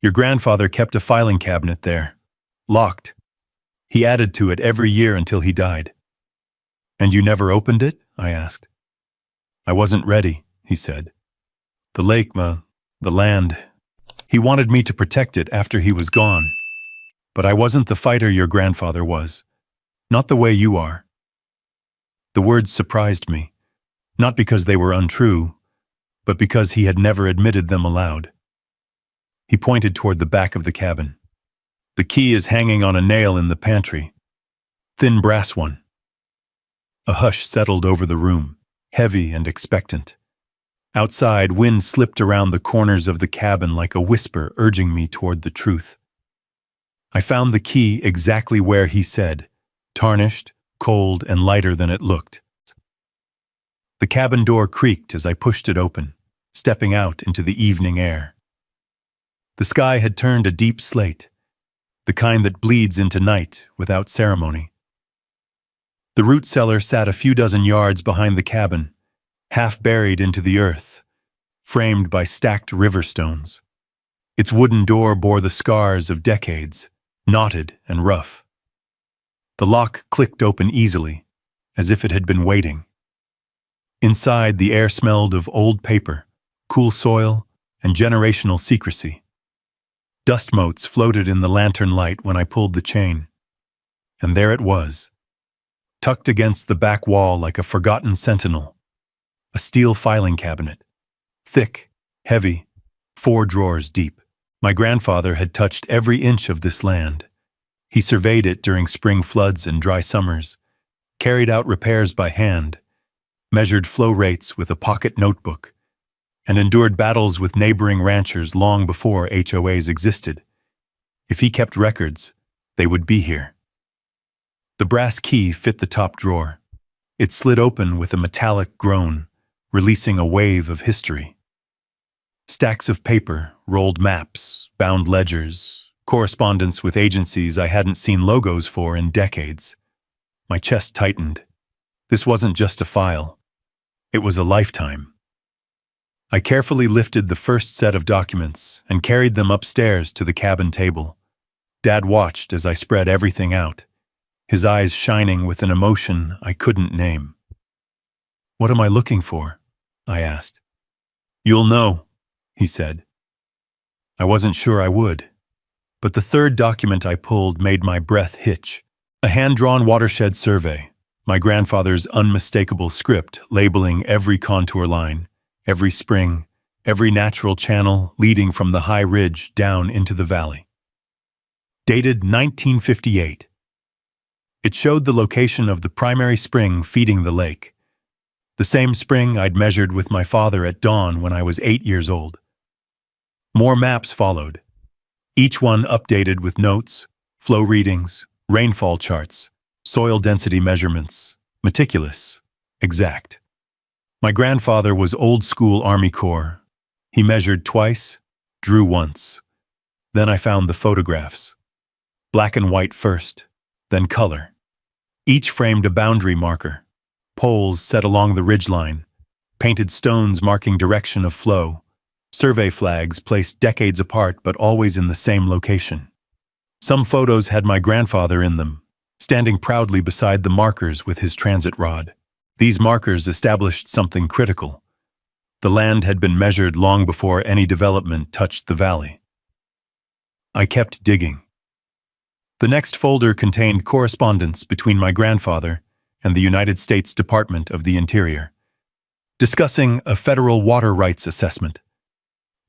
Your grandfather kept a filing cabinet there, locked. He added to it every year until he died. And you never opened it? I asked. I wasn't ready, he said. The lake, the land. He wanted me to protect it after he was gone. But I wasn't the fighter your grandfather was. Not the way you are. The words surprised me, not because they were untrue, but because he had never admitted them aloud. He pointed toward the back of the cabin. The key is hanging on a nail in the pantry. Thin brass one. A hush settled over the room, heavy and expectant. Outside, wind slipped around the corners of the cabin like a whisper urging me toward the truth. I found the key exactly where he said, tarnished, cold, and lighter than it looked. The cabin door creaked as I pushed it open, stepping out into the evening air. The sky had turned a deep slate, the kind that bleeds into night without ceremony. The root cellar sat a few dozen yards behind the cabin, half buried into the earth, framed by stacked river stones. Its wooden door bore the scars of decades, knotted and rough. The lock clicked open easily, as if it had been waiting. Inside, the air smelled of old paper, cool soil, and generational secrecy. Dust motes floated in the lantern light when I pulled the chain. And there it was, tucked against the back wall like a forgotten sentinel. A steel filing cabinet. Thick, heavy, 4 drawers deep. My grandfather had touched every inch of this land. He surveyed it during spring floods and dry summers, carried out repairs by hand, measured flow rates with a pocket notebook, and endured battles with neighboring ranchers long before HOAs existed. If he kept records, they would be here. The brass key fit the top drawer. It slid open with a metallic groan, releasing a wave of history. Stacks of paper, rolled maps, bound ledgers, correspondence with agencies I hadn't seen logos for in decades. My chest tightened. This wasn't just a file. It was a lifetime. I carefully lifted the first set of documents and carried them upstairs to the cabin table. Dad watched as I spread everything out, his eyes shining with an emotion I couldn't name. "What am I looking for?" I asked. "You'll know," he said. I wasn't sure I would, but the third document I pulled made my breath hitch. A hand-drawn watershed survey, my grandfather's unmistakable script labeling every contour line, every spring, every natural channel leading from the high ridge down into the valley. Dated 1958. It showed the location of the primary spring feeding the lake, the same spring I'd measured with my father at dawn when I was 8 years old. More maps followed, each one updated with notes, flow readings, rainfall charts, soil density measurements, meticulous, exact. My grandfather was old-school Army Corps. He measured twice, drew once. Then I found the photographs. Black and white first, then color. Each framed a boundary marker, poles set along the ridgeline, painted stones marking direction of flow, survey flags placed decades apart but always in the same location. Some photos had my grandfather in them, standing proudly beside the markers with his transit rod. These markers established something critical. The land had been measured long before any development touched the valley. I kept digging. The next folder contained correspondence between my grandfather and the United States Department of the Interior, discussing a federal water rights assessment.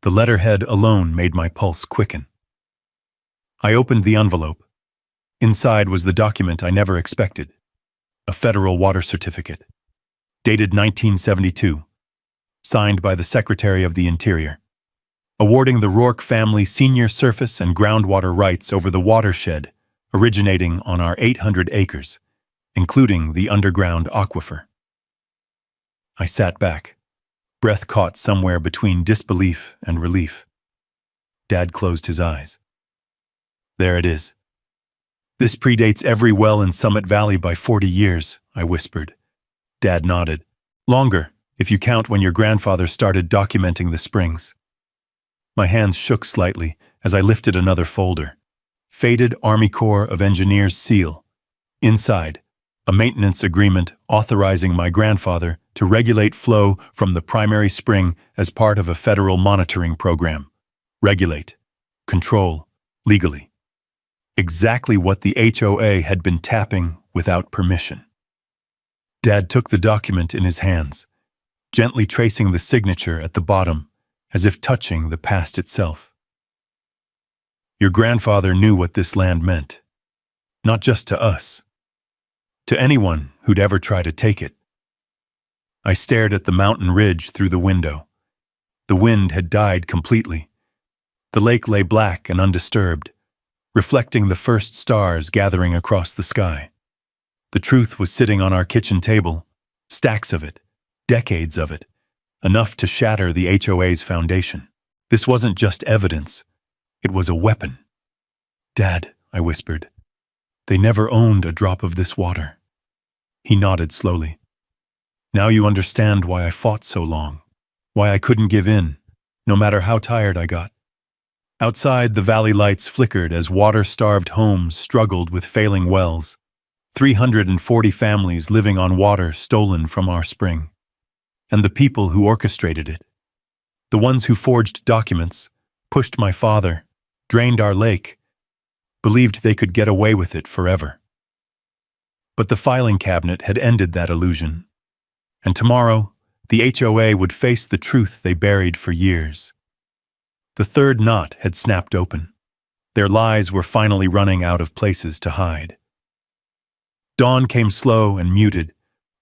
The letterhead alone made my pulse quicken. I opened the envelope. Inside was the document I never expected, a federal water certificate, dated 1972, signed by the Secretary of the Interior, awarding the Rourke family senior surface and groundwater rights over the watershed originating on our 800 acres, including the underground aquifer. I sat back, breath caught somewhere between disbelief and relief. Dad closed his eyes. "There it is. This predates every well in Summit Valley by 40 years, I whispered. Dad nodded. "Longer, if you count when your grandfather started documenting the springs." My hands shook slightly as I lifted another folder. Faded Army Corps of Engineers seal. Inside, a maintenance agreement authorizing my grandfather to regulate flow from the primary spring as part of a federal monitoring program. Regulate. Control. Legally. Exactly what the HOA had been tapping without permission. Dad took the document in his hands, gently tracing the signature at the bottom, as if touching the past itself. Your grandfather knew what this land meant. Not just to us. To anyone who'd ever try to take it. I stared at the mountain ridge through the window. The wind had died completely. The lake lay black and undisturbed, reflecting the first stars gathering across the sky. The truth was sitting on our kitchen table, stacks of it, decades of it, enough to shatter the HOA's foundation. This wasn't just evidence, it was a weapon. "Dad," I whispered, "they never owned a drop of this water." He nodded slowly. "Now you understand why I fought so long, why I couldn't give in, no matter how tired I got." Outside, the valley lights flickered as water-starved homes struggled with failing wells. 340 families living on water stolen from our spring. And the people who orchestrated it. The ones who forged documents, pushed my father, drained our lake, believed they could get away with it forever. But the filing cabinet had ended that illusion. And tomorrow, The HOA would face the truth they buried for years. The third knot had snapped open. Their lies were finally running out of places to hide. Dawn came slow and muted,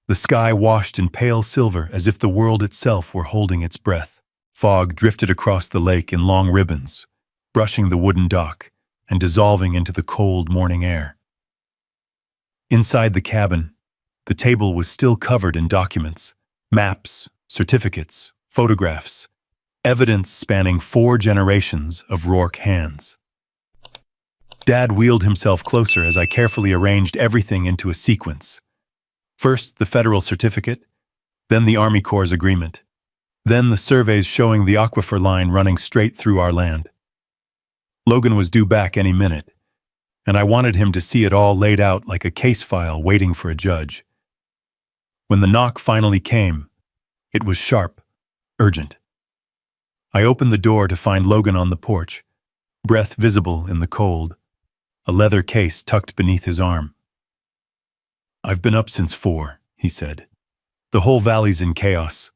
the sky washed in pale silver as if the world itself were holding its breath. Fog drifted across the lake in long ribbons, brushing the wooden dock and dissolving into the cold morning air. Inside the cabin, the table was still covered in documents, maps, certificates, photographs, evidence spanning 4 generations of Rourke hands. Dad wheeled himself closer as I carefully arranged everything into a sequence. First, the federal certificate, then the Army Corps' agreement, then the surveys showing the aquifer line running straight through our land. Logan was due back any minute, and I wanted him to see it all laid out like a case file waiting for a judge. When the knock finally came, it was sharp, urgent. I opened the door to find Logan on the porch, breath visible in the cold, a leather case tucked beneath his arm. "I've been up since 4, he said. "The whole valley's in chaos.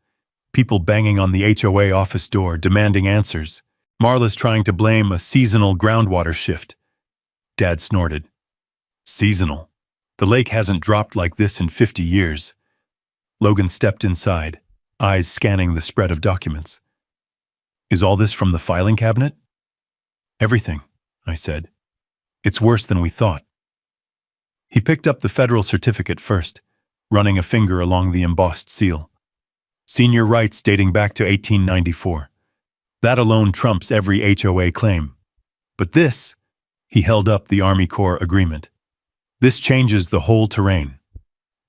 People banging on the HOA office door, demanding answers. Marla's trying to blame a seasonal groundwater shift." Dad snorted. "Seasonal? The lake hasn't dropped like this in 50 years. Logan stepped inside, eyes scanning the spread of documents. "Is all this from the filing cabinet?" "Everything," I said. "It's worse than we thought." He picked up the federal certificate first, running a finger along the embossed seal. "Senior rights dating back to 1894. That alone trumps every HOA claim. But this," he held up the Army Corps agreement, "this changes the whole terrain.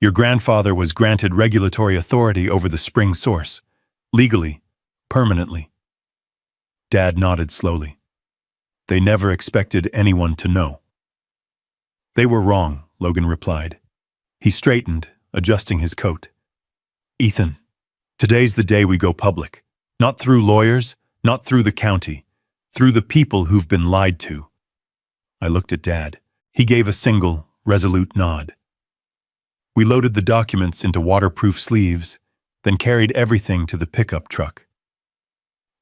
Your grandfather was granted regulatory authority over the spring source, legally, permanently." Dad nodded slowly. "They never expected anyone to know." "They were wrong," Logan replied. He straightened, adjusting his coat. "Ethan, today's the day we go public. Not through lawyers, not through the county, through the people who've been lied to." I looked at Dad. He gave a single, resolute nod. We loaded the documents into waterproof sleeves, then carried everything to the pickup truck.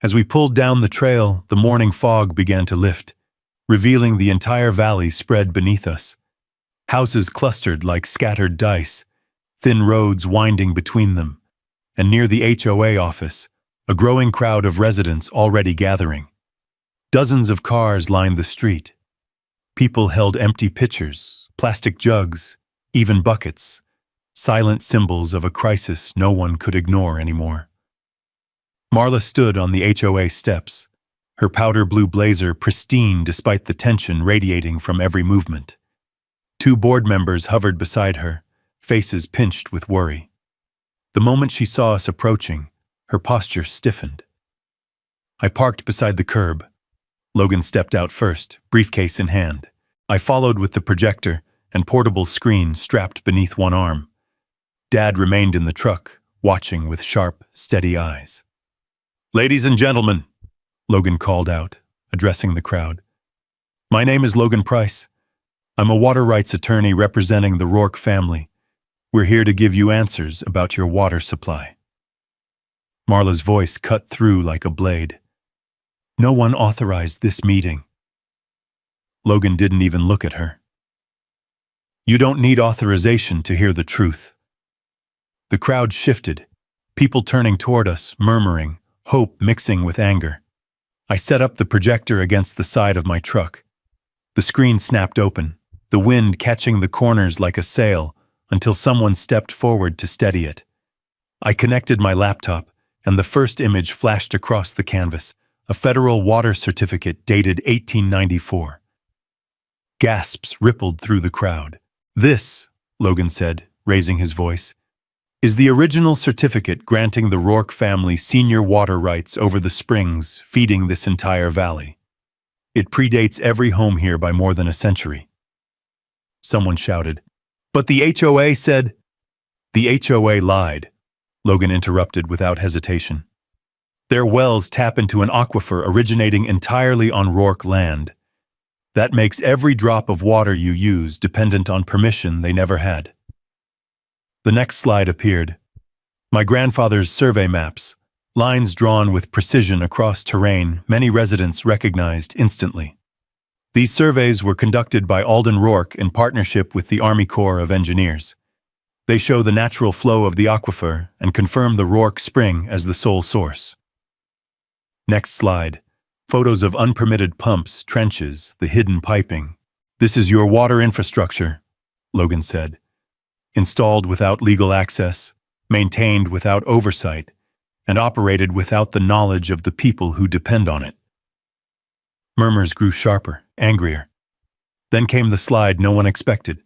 As we pulled down the trail, the morning fog began to lift, revealing the entire valley spread beneath us. Houses clustered like scattered dice, thin roads winding between them, and near the HOA office, a growing crowd of residents already gathering. Dozens of cars lined the street. People held empty pitchers, plastic jugs, even buckets, silent symbols of a crisis no one could ignore anymore. Marla stood on the HOA steps, her powder blue blazer pristine despite the tension radiating from every movement. 2 board members hovered beside her, faces pinched with worry. The moment she saw us approaching, her posture stiffened. I parked beside the curb. Logan stepped out first, briefcase in hand. I followed with the projector and portable screen strapped beneath one arm. Dad remained in the truck, watching with sharp, steady eyes. "Ladies and gentlemen," Logan called out, addressing the crowd. "My name is Logan Price. I'm a water rights attorney representing the Rourke family. We're here to give you answers about your water supply." Marla's voice cut through like a blade. "No one authorized this meeting." Logan didn't even look at her. "You don't need authorization to hear the truth." The crowd shifted, people turning toward us, murmuring, hope mixing with anger. I set up the projector against the side of my truck. The screen snapped open, the wind catching the corners like a sail, until someone stepped forward to steady it. I connected my laptop, and the first image flashed across the canvas, a federal water certificate dated 1894. Gasps rippled through the crowd. "This," Logan said, raising his voice, "is the original certificate granting the Rourke family senior water rights over the springs feeding this entire valley. It predates every home here by more than a century." Someone shouted, "But the HOA said—" "The HOA lied," Logan interrupted without hesitation. "Their wells tap into an aquifer originating entirely on Rourke land. That makes every drop of water you use dependent on permission they never had." The next slide appeared. My grandfather's survey maps, lines drawn with precision across terrain many residents recognized instantly. These surveys were conducted by Alden Rourke in partnership with the Army Corps of Engineers. They show the natural flow of the aquifer and confirm the Rourke Spring as the sole source. Next slide. Photos of unpermitted pumps, trenches, the hidden piping. "This is your water infrastructure," Logan said. "Installed without legal access, maintained without oversight, and operated without the knowledge of the people who depend on it." Murmurs grew sharper, angrier. Then came the slide no one expected.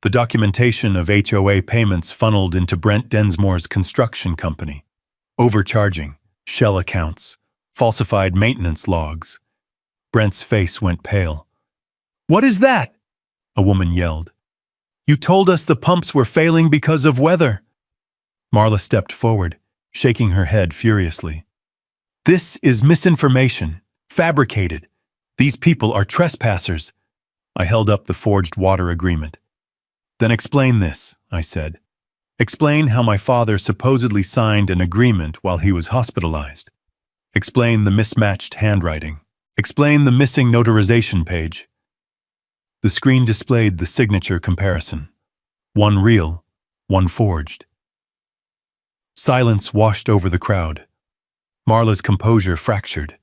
The documentation of HOA payments funneled into Brent Densmore's construction company. Overcharging, shell accounts, falsified maintenance logs. Brent's face went pale. "What is that?" a woman yelled. "You told us the pumps were failing because of weather." Marla stepped forward, shaking her head furiously. "This is misinformation, fabricated. These people are trespassers." I held up the forged water agreement. "Then explain this," I said. "Explain how my father supposedly signed an agreement while he was hospitalized. Explain the mismatched handwriting. Explain the missing notarization page." The screen displayed the signature comparison. One real, one forged. Silence washed over the crowd. Marla's composure fractured.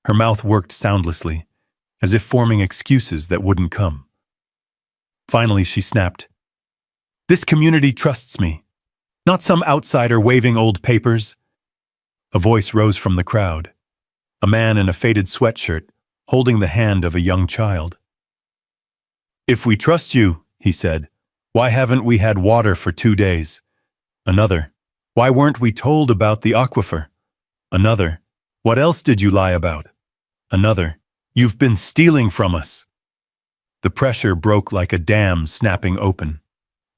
Her mouth worked soundlessly, as if forming excuses that wouldn't come. Finally, she snapped. "This community trusts me, not some outsider waving old papers." A voice rose from the crowd. A man in a faded sweatshirt, holding the hand of a young child. "If we trust you," he said, "why haven't we had water for 2 days?" Another, "Why weren't we told about the aquifer?" Another, "What else did you lie about?" Another, "You've been stealing from us." The pressure broke like a dam snapping open.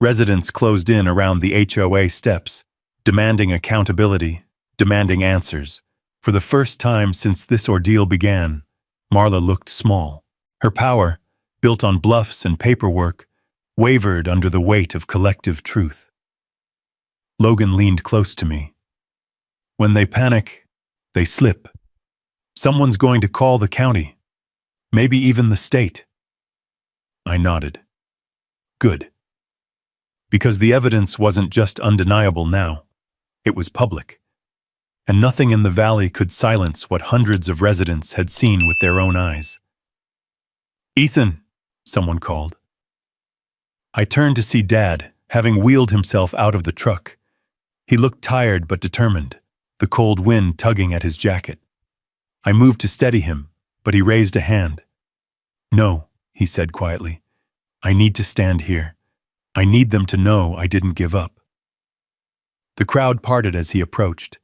Residents closed in around the HOA steps, demanding accountability, demanding answers. For the first time since this ordeal began, Marla looked small. Her power, built on bluffs and paperwork, wavered under the weight of collective truth. Logan leaned close to me. "When they panic, they slip. Someone's going to call the county, maybe even the state." I nodded. Good. Because the evidence wasn't just undeniable now, it was public. And nothing in the valley could silence what hundreds of residents had seen with their own eyes. "Ethan," someone called. I turned to see Dad, having wheeled himself out of the truck. He looked tired but determined, the cold wind tugging at his jacket. I moved to steady him, but he raised a hand. "No," he said quietly. "I need to stand here. I need them to know I didn't give up." The crowd parted as he approached.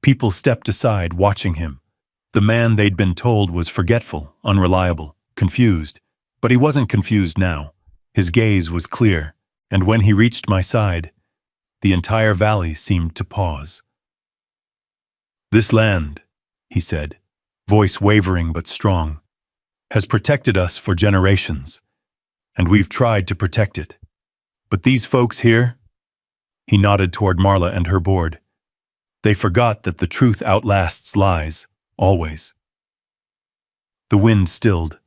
People stepped aside, watching him. The man they'd been told was forgetful, unreliable, confused. But he wasn't confused now. His gaze was clear, and when he reached my side, the entire valley seemed to pause. "This land," he said, voice wavering but strong, "has protected us for generations, and we've tried to protect it. But these folks here," he nodded toward Marla and her board, "they forgot that the truth outlasts lies, always." The wind stilled.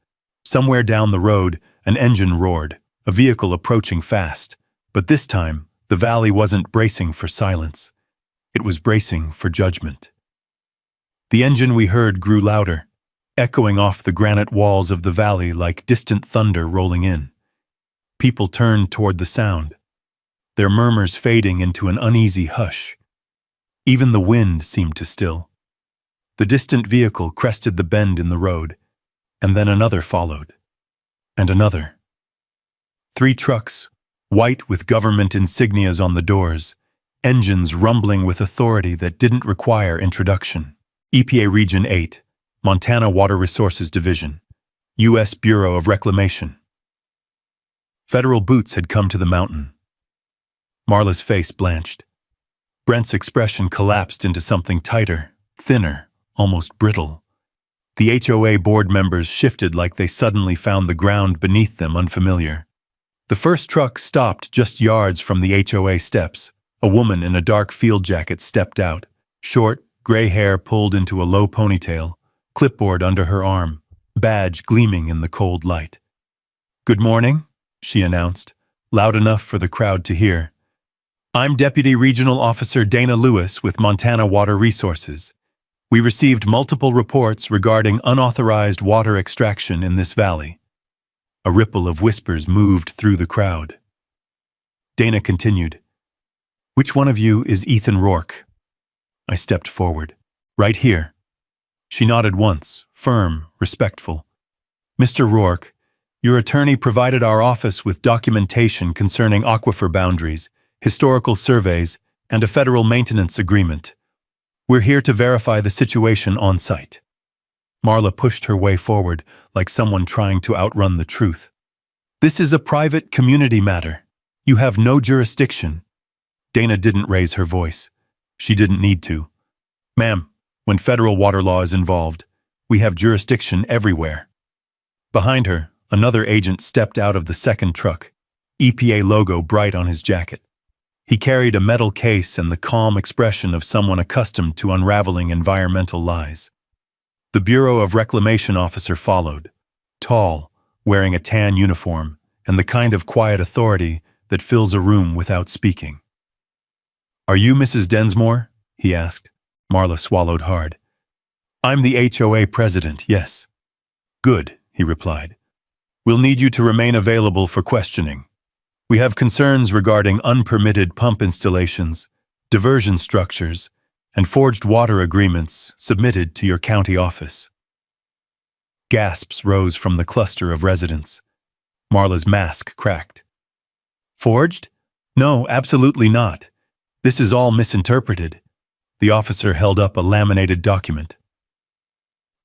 Somewhere down the road, an engine roared, a vehicle approaching fast. But this time, the valley wasn't bracing for silence. It was bracing for judgment. The engine we heard grew louder, echoing off the granite walls of the valley like distant thunder rolling in. People turned toward the sound, their murmurs fading into an uneasy hush. Even the wind seemed to still. The distant vehicle crested the bend in the road, and then another followed, and another. 3 trucks, white with government insignias on the doors, engines rumbling with authority that didn't require introduction. EPA Region 8, Montana Water Resources Division, U.S. Bureau of Reclamation. Federal boots had come to the mountain. Marla's face blanched. Brent's expression collapsed into something tighter, thinner, almost brittle. The HOA board members shifted like they suddenly found the ground beneath them unfamiliar. The first truck stopped just yards from the HOA steps, A woman in a dark field jacket stepped out, short, gray hair pulled into a low ponytail, clipboard under her arm, badge gleaming in the cold light. "Good morning," she announced, loud enough for the crowd to hear. "I'm Deputy Regional Officer Dana Lewis with Montana Water Resources. We received multiple reports regarding unauthorized water extraction in this valley." A ripple of whispers moved through the crowd. Dana continued, "Which one of you is Ethan Rourke?" I stepped forward. "Right here." She nodded once, firm, respectful. "Mr. Rourke, your attorney provided our office with documentation concerning aquifer boundaries, historical surveys, and a federal maintenance agreement. We're here to verify the situation on site." Marla pushed her way forward like someone trying to outrun the truth. "This is a private community matter. You have no jurisdiction." Dana didn't raise her voice. She didn't need to. "Ma'am, when federal water law is involved, we have jurisdiction everywhere." Behind her, another agent stepped out of the second truck, EPA logo bright on his jacket. He carried a metal case and the calm expression of someone accustomed to unraveling environmental lies. The Bureau of Reclamation officer followed, tall, wearing a tan uniform, and the kind of quiet authority that fills a room without speaking. "Are you Mrs. Densmore?" he asked. Marla swallowed hard. "I'm the HOA president, yes." "Good," he replied. "We'll need you to remain available for questioning. We have concerns regarding unpermitted pump installations, diversion structures, and forged water agreements submitted to your county office." Gasps rose from the cluster of residents. Marla's mask cracked. "Forged? No, absolutely not. This is all misinterpreted." The officer held up a laminated document.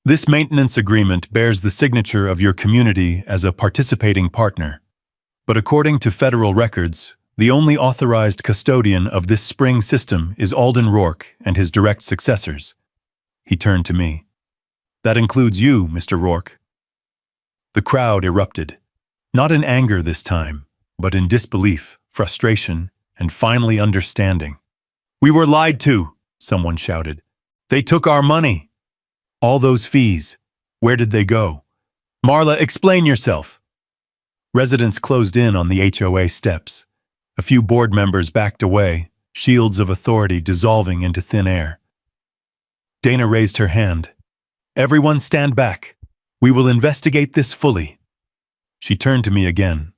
"This maintenance agreement bears the signature of your community as a participating partner. But according to federal records, the only authorized custodian of this spring system is Alden Rourke and his direct successors." He turned to me. "That includes you, Mr. Rourke." The crowd erupted, not in anger this time, but in disbelief, frustration, and finally understanding. "We were lied to," someone shouted. "They took our money." "All those fees, where did they go?" "Marla, explain yourself." Residents closed in on the HOA steps. A few board members backed away, shields of authority dissolving into thin air. Dana raised her hand. "Everyone stand back. We will investigate this fully." She turned to me again.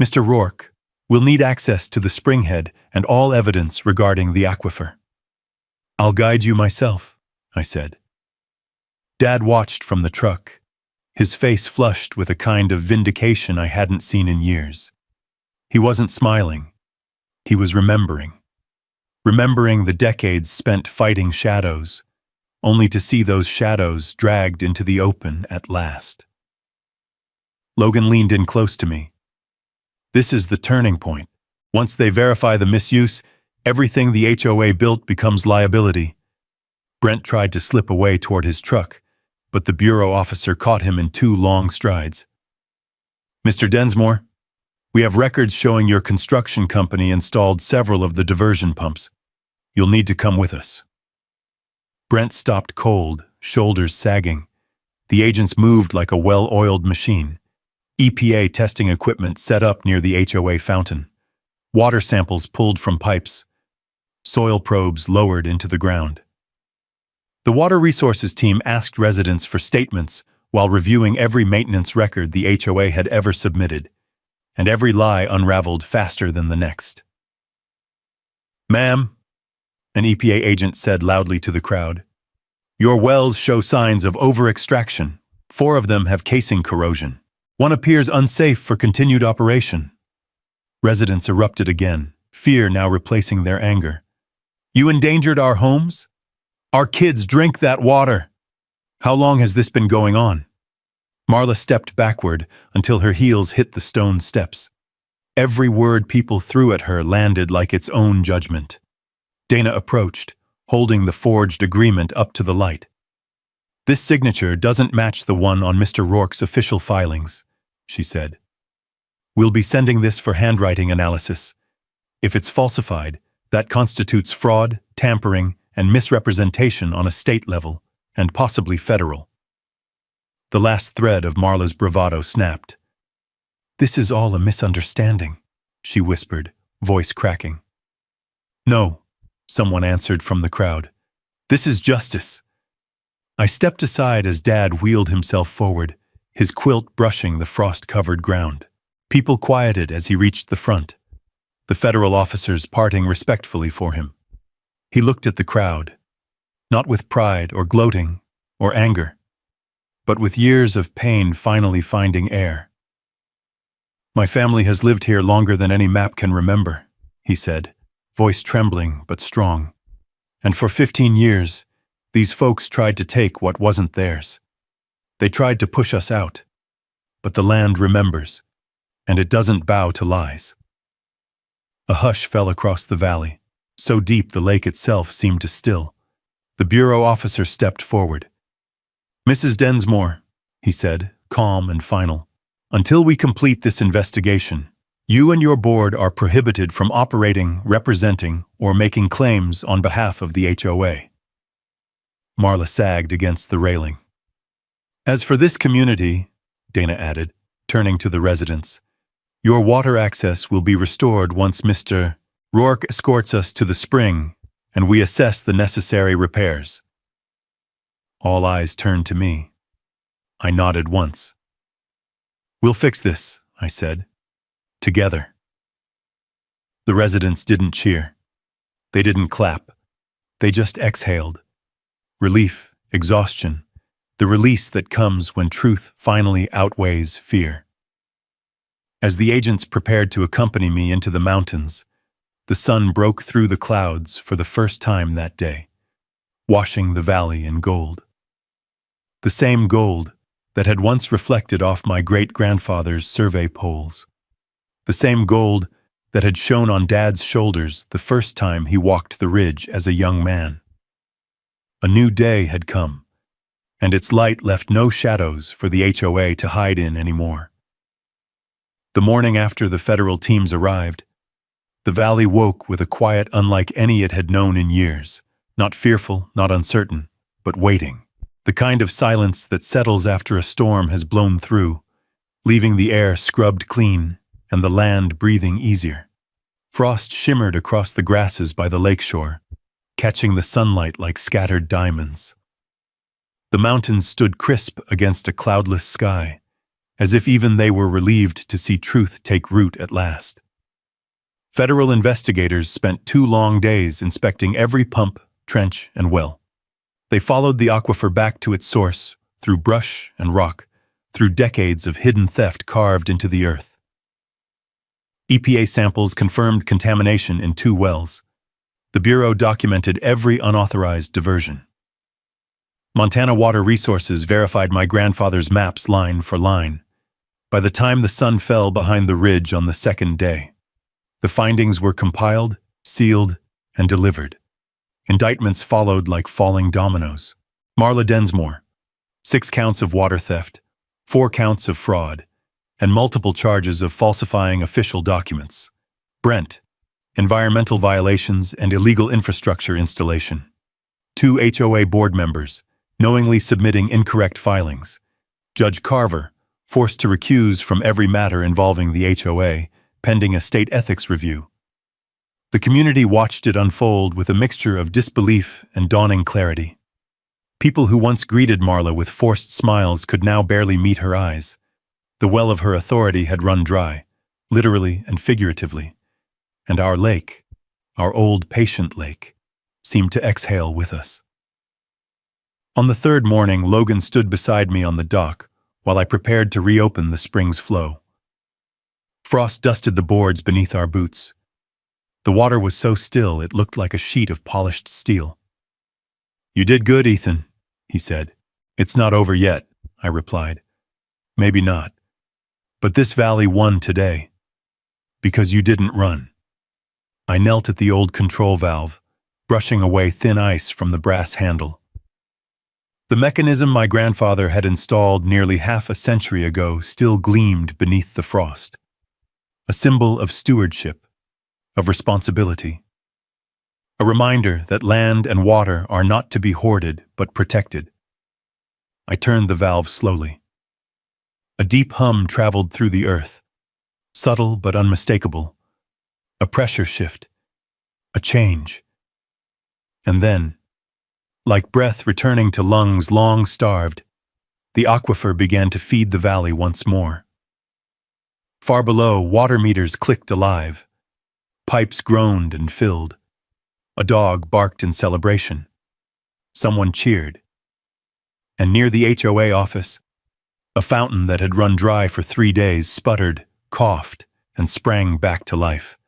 "Mr. Rourke, we'll need access to the springhead and all evidence regarding the aquifer." "I'll guide you myself," I said. Dad watched from the truck, his face flushed with a kind of vindication I hadn't seen in years. He wasn't smiling. He was remembering. Remembering the decades spent fighting shadows, only to see those shadows dragged into the open at last. Logan leaned in close to me. "This is the turning point. Once they verify the misuse, everything the HOA built becomes liability." Brent tried to slip away toward his truck, but the bureau officer caught him in 2 long strides. "Mr. Densmore, we have records showing your construction company installed several of the diversion pumps. You'll need to come with us." Brent stopped cold, shoulders sagging. The agents moved like a well-oiled machine. EPA testing equipment set up near the HOA fountain. Water samples pulled from pipes. Soil probes lowered into the ground. The Water Resources team asked residents for statements while reviewing every maintenance record the HOA had ever submitted, and every lie unraveled faster than the next. "Ma'am," an EPA agent said loudly to the crowd, "your wells show signs of over-extraction. 4 of them have casing corrosion. 1 appears unsafe for continued operation." Residents erupted again, fear now replacing their anger. "You endangered our homes? Our kids drink that water. How long has this been going on?" Marla stepped backward until her heels hit the stone steps. Every word people threw at her landed like its own judgment. Dana approached, holding the forged agreement up to the light. "This signature doesn't match the one on Mr. Rourke's official filings," she said. "We'll be sending this for handwriting analysis. If it's falsified, That constitutes fraud, tampering, and misrepresentation on a state level, and possibly federal. The last thread of Marla's bravado snapped. "This is all a misunderstanding," she whispered, voice cracking. "No," someone answered from the crowd. "This is justice." I stepped aside as Dad wheeled himself forward, his quilt brushing the frost-covered ground. People quieted as he reached the front, the federal officers parting respectfully for him. He looked at the crowd, not with pride or gloating or anger, but with years of pain finally finding air. "My family has lived here longer than any map can remember," he said, voice trembling but strong. "And for 15 years, these folks tried to take what wasn't theirs. They tried to push us out. But the land remembers, and it doesn't bow to lies." A hush fell across the valley, so deep the lake itself seemed to still. The bureau officer stepped forward. "Mrs. Densmore," he said, calm and final, "until we complete this investigation, you and your board are prohibited from operating, representing, or making claims on behalf of the HOA." Marla sagged against the railing. "As for this community," Dana added, turning to the residents, "your water access will be restored once Mr. Rourke escorts us to the spring and we assess the necessary repairs." All eyes turned to me. I nodded once. "We'll fix this," I said. "Together." The residents didn't cheer. They didn't clap. They just exhaled. Relief, exhaustion, the release that comes when truth finally outweighs fear. As the agents prepared to accompany me into the mountains, the sun broke through the clouds for the first time that day, washing the valley in gold. The same gold that had once reflected off my great-grandfather's survey poles. The same gold that had shone on Dad's shoulders the first time he walked the ridge as a young man. A new day had come, and its light left no shadows for the HOA to hide in anymore. The morning after the federal teams arrived, the valley woke with a quiet unlike any it had known in years, not fearful, not uncertain, but waiting. The kind of silence that settles after a storm has blown through, leaving the air scrubbed clean and the land breathing easier. Frost shimmered across the grasses by the lakeshore, catching the sunlight like scattered diamonds. The mountains stood crisp against a cloudless sky, as if even they were relieved to see truth take root at last. Federal investigators spent 2 long days inspecting every pump, trench, and well. They followed the aquifer back to its source, through brush and rock, through decades of hidden theft carved into the earth. EPA samples confirmed contamination in 2 wells. The Bureau documented every unauthorized diversion. Montana Water Resources verified my grandfather's maps line for line. By the time the sun fell behind the ridge on the 2nd day, the findings were compiled, sealed, and delivered. Indictments followed like falling dominoes. Marla Densmore, 6 counts of water theft, 4 counts of fraud, and multiple charges of falsifying official documents. Brent, environmental violations and illegal infrastructure installation. 2 HOA board members, knowingly submitting incorrect filings. Judge Carver, forced to recuse from every matter involving the HOA, pending a state ethics review. The community watched it unfold with a mixture of disbelief and dawning clarity. People who once greeted Marla with forced smiles could now barely meet her eyes. The well of her authority had run dry, literally and figuratively, and our lake, our old patient lake, seemed to exhale with us. On the 3rd morning, Logan stood beside me on the dock while I prepared to reopen the spring's flow. Frost dusted the boards beneath our boots. The water was so still it looked like a sheet of polished steel. "You did good, Ethan," he said. "It's not over yet," I replied. "Maybe not. But this valley won today. Because you didn't run." I knelt at the old control valve, brushing away thin ice from the brass handle. The mechanism my grandfather had installed nearly half a century ago still gleamed beneath the frost. A symbol of stewardship, of responsibility. A reminder that land and water are not to be hoarded but protected. I turned the valve slowly. A deep hum traveled through the earth, subtle but unmistakable. A pressure shift, a change. And then, like breath returning to lungs long starved, the aquifer began to feed the valley once more. Far below, water meters clicked alive. Pipes groaned and filled. A dog barked in celebration. Someone cheered. And near the HOA office, a fountain that had run dry for 3 days sputtered, coughed, and sprang back to life.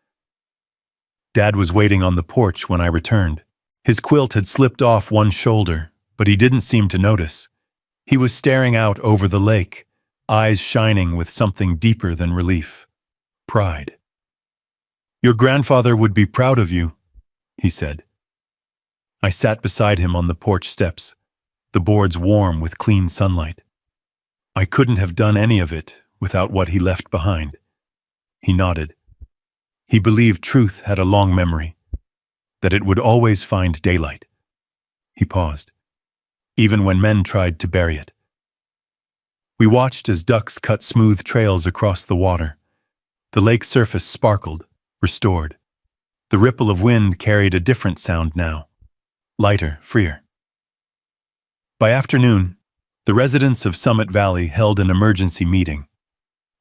Dad was waiting on the porch when I returned. His quilt had slipped off one shoulder, but he didn't seem to notice. He was staring out over the lake, eyes shining with something deeper than relief. Pride. "Your grandfather would be proud of you," he said. I sat beside him on the porch steps, the boards warm with clean sunlight. I couldn't have done any of it without what he left behind. He nodded. He believed truth had a long memory, that it would always find daylight. He paused, even when men tried to bury it. We watched as ducks cut smooth trails across the water. The lake surface sparkled, restored. The ripple of wind carried a different sound now, lighter, freer. By afternoon, the residents of Summit Valley held an emergency meeting.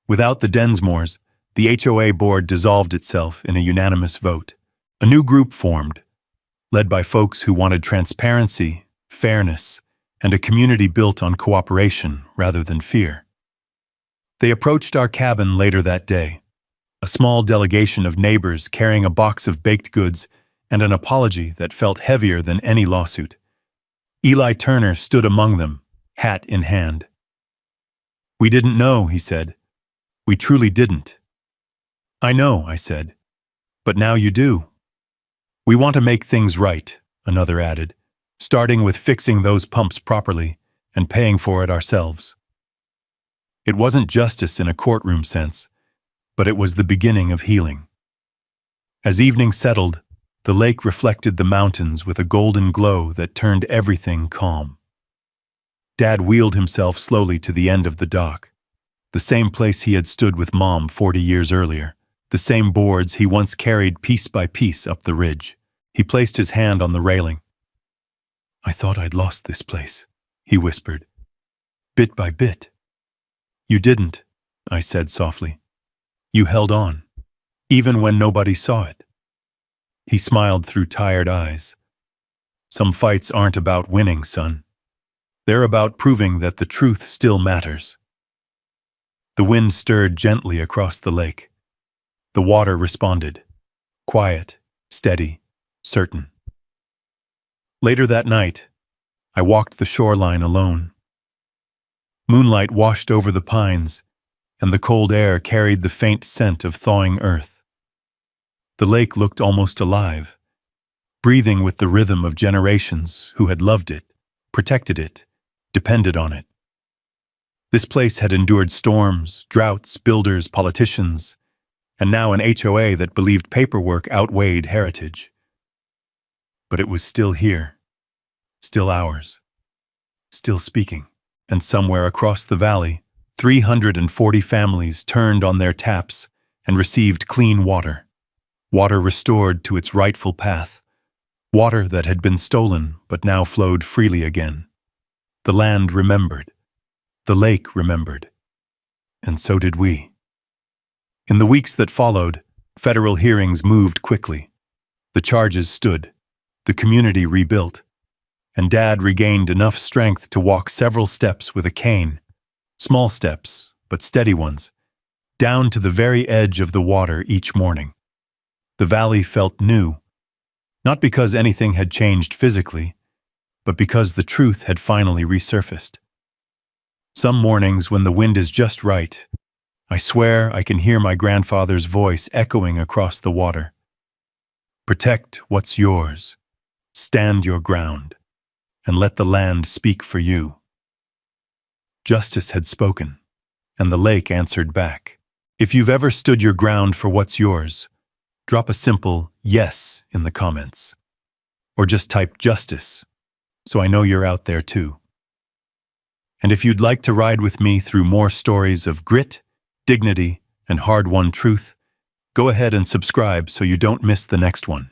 Without the Densmores, the HOA board dissolved itself in a unanimous vote. A new group formed, led by folks who wanted transparency, fairness, and a community built on cooperation rather than fear. They approached our cabin later that day, a small delegation of neighbors carrying a box of baked goods and an apology that felt heavier than any lawsuit. Eli Turner stood among them, hat in hand. "We didn't know," he said. "We truly didn't." "I know," I said, "but now you do." "We want to make things right," another added, "starting with fixing those pumps properly and paying for it ourselves." It wasn't justice in a courtroom sense, but it was the beginning of healing. As evening settled, the lake reflected the mountains with a golden glow that turned everything calm. Dad wheeled himself slowly to the end of the dock, the same place he had stood with Mom 40 years earlier, the same boards he once carried piece by piece up the ridge. He placed his hand on the railing. "I thought I'd lost this place," he whispered. "Bit by bit." "You didn't," I said softly. "You held on, even when nobody saw it." He smiled through tired eyes. "Some fights aren't about winning, son. They're about proving that the truth still matters." The wind stirred gently across the lake. The water responded, quiet, steady, certain. Later that night, I walked the shoreline alone. Moonlight washed over the pines, and the cold air carried the faint scent of thawing earth. The lake looked almost alive, breathing with the rhythm of generations who had loved it, protected it, depended on it. This place had endured storms, droughts, builders, politicians, and now an HOA that believed paperwork outweighed heritage. But it was still here, still ours, still speaking. And somewhere across the valley, 340 families turned on their taps and received clean water. Water restored to its rightful path. Water that had been stolen but now flowed freely again. The land remembered. The lake remembered. And so did we. In the weeks that followed, federal hearings moved quickly. The charges stood. The community rebuilt. And Dad regained enough strength to walk several steps with a cane, small steps, but steady ones, down to the very edge of the water each morning. The valley felt new, not because anything had changed physically, but because the truth had finally resurfaced. Some mornings when the wind is just right, I swear I can hear my grandfather's voice echoing across the water. "Protect what's yours. Stand your ground. And let the land speak for you." Justice had spoken, and the lake answered back. If you've ever stood your ground for what's yours, drop a simple yes in the comments. or just type justice, so I know you're out there too. And if you'd like to ride with me through more stories of grit, dignity, and hard-won truth, go ahead and subscribe so you don't miss the next one.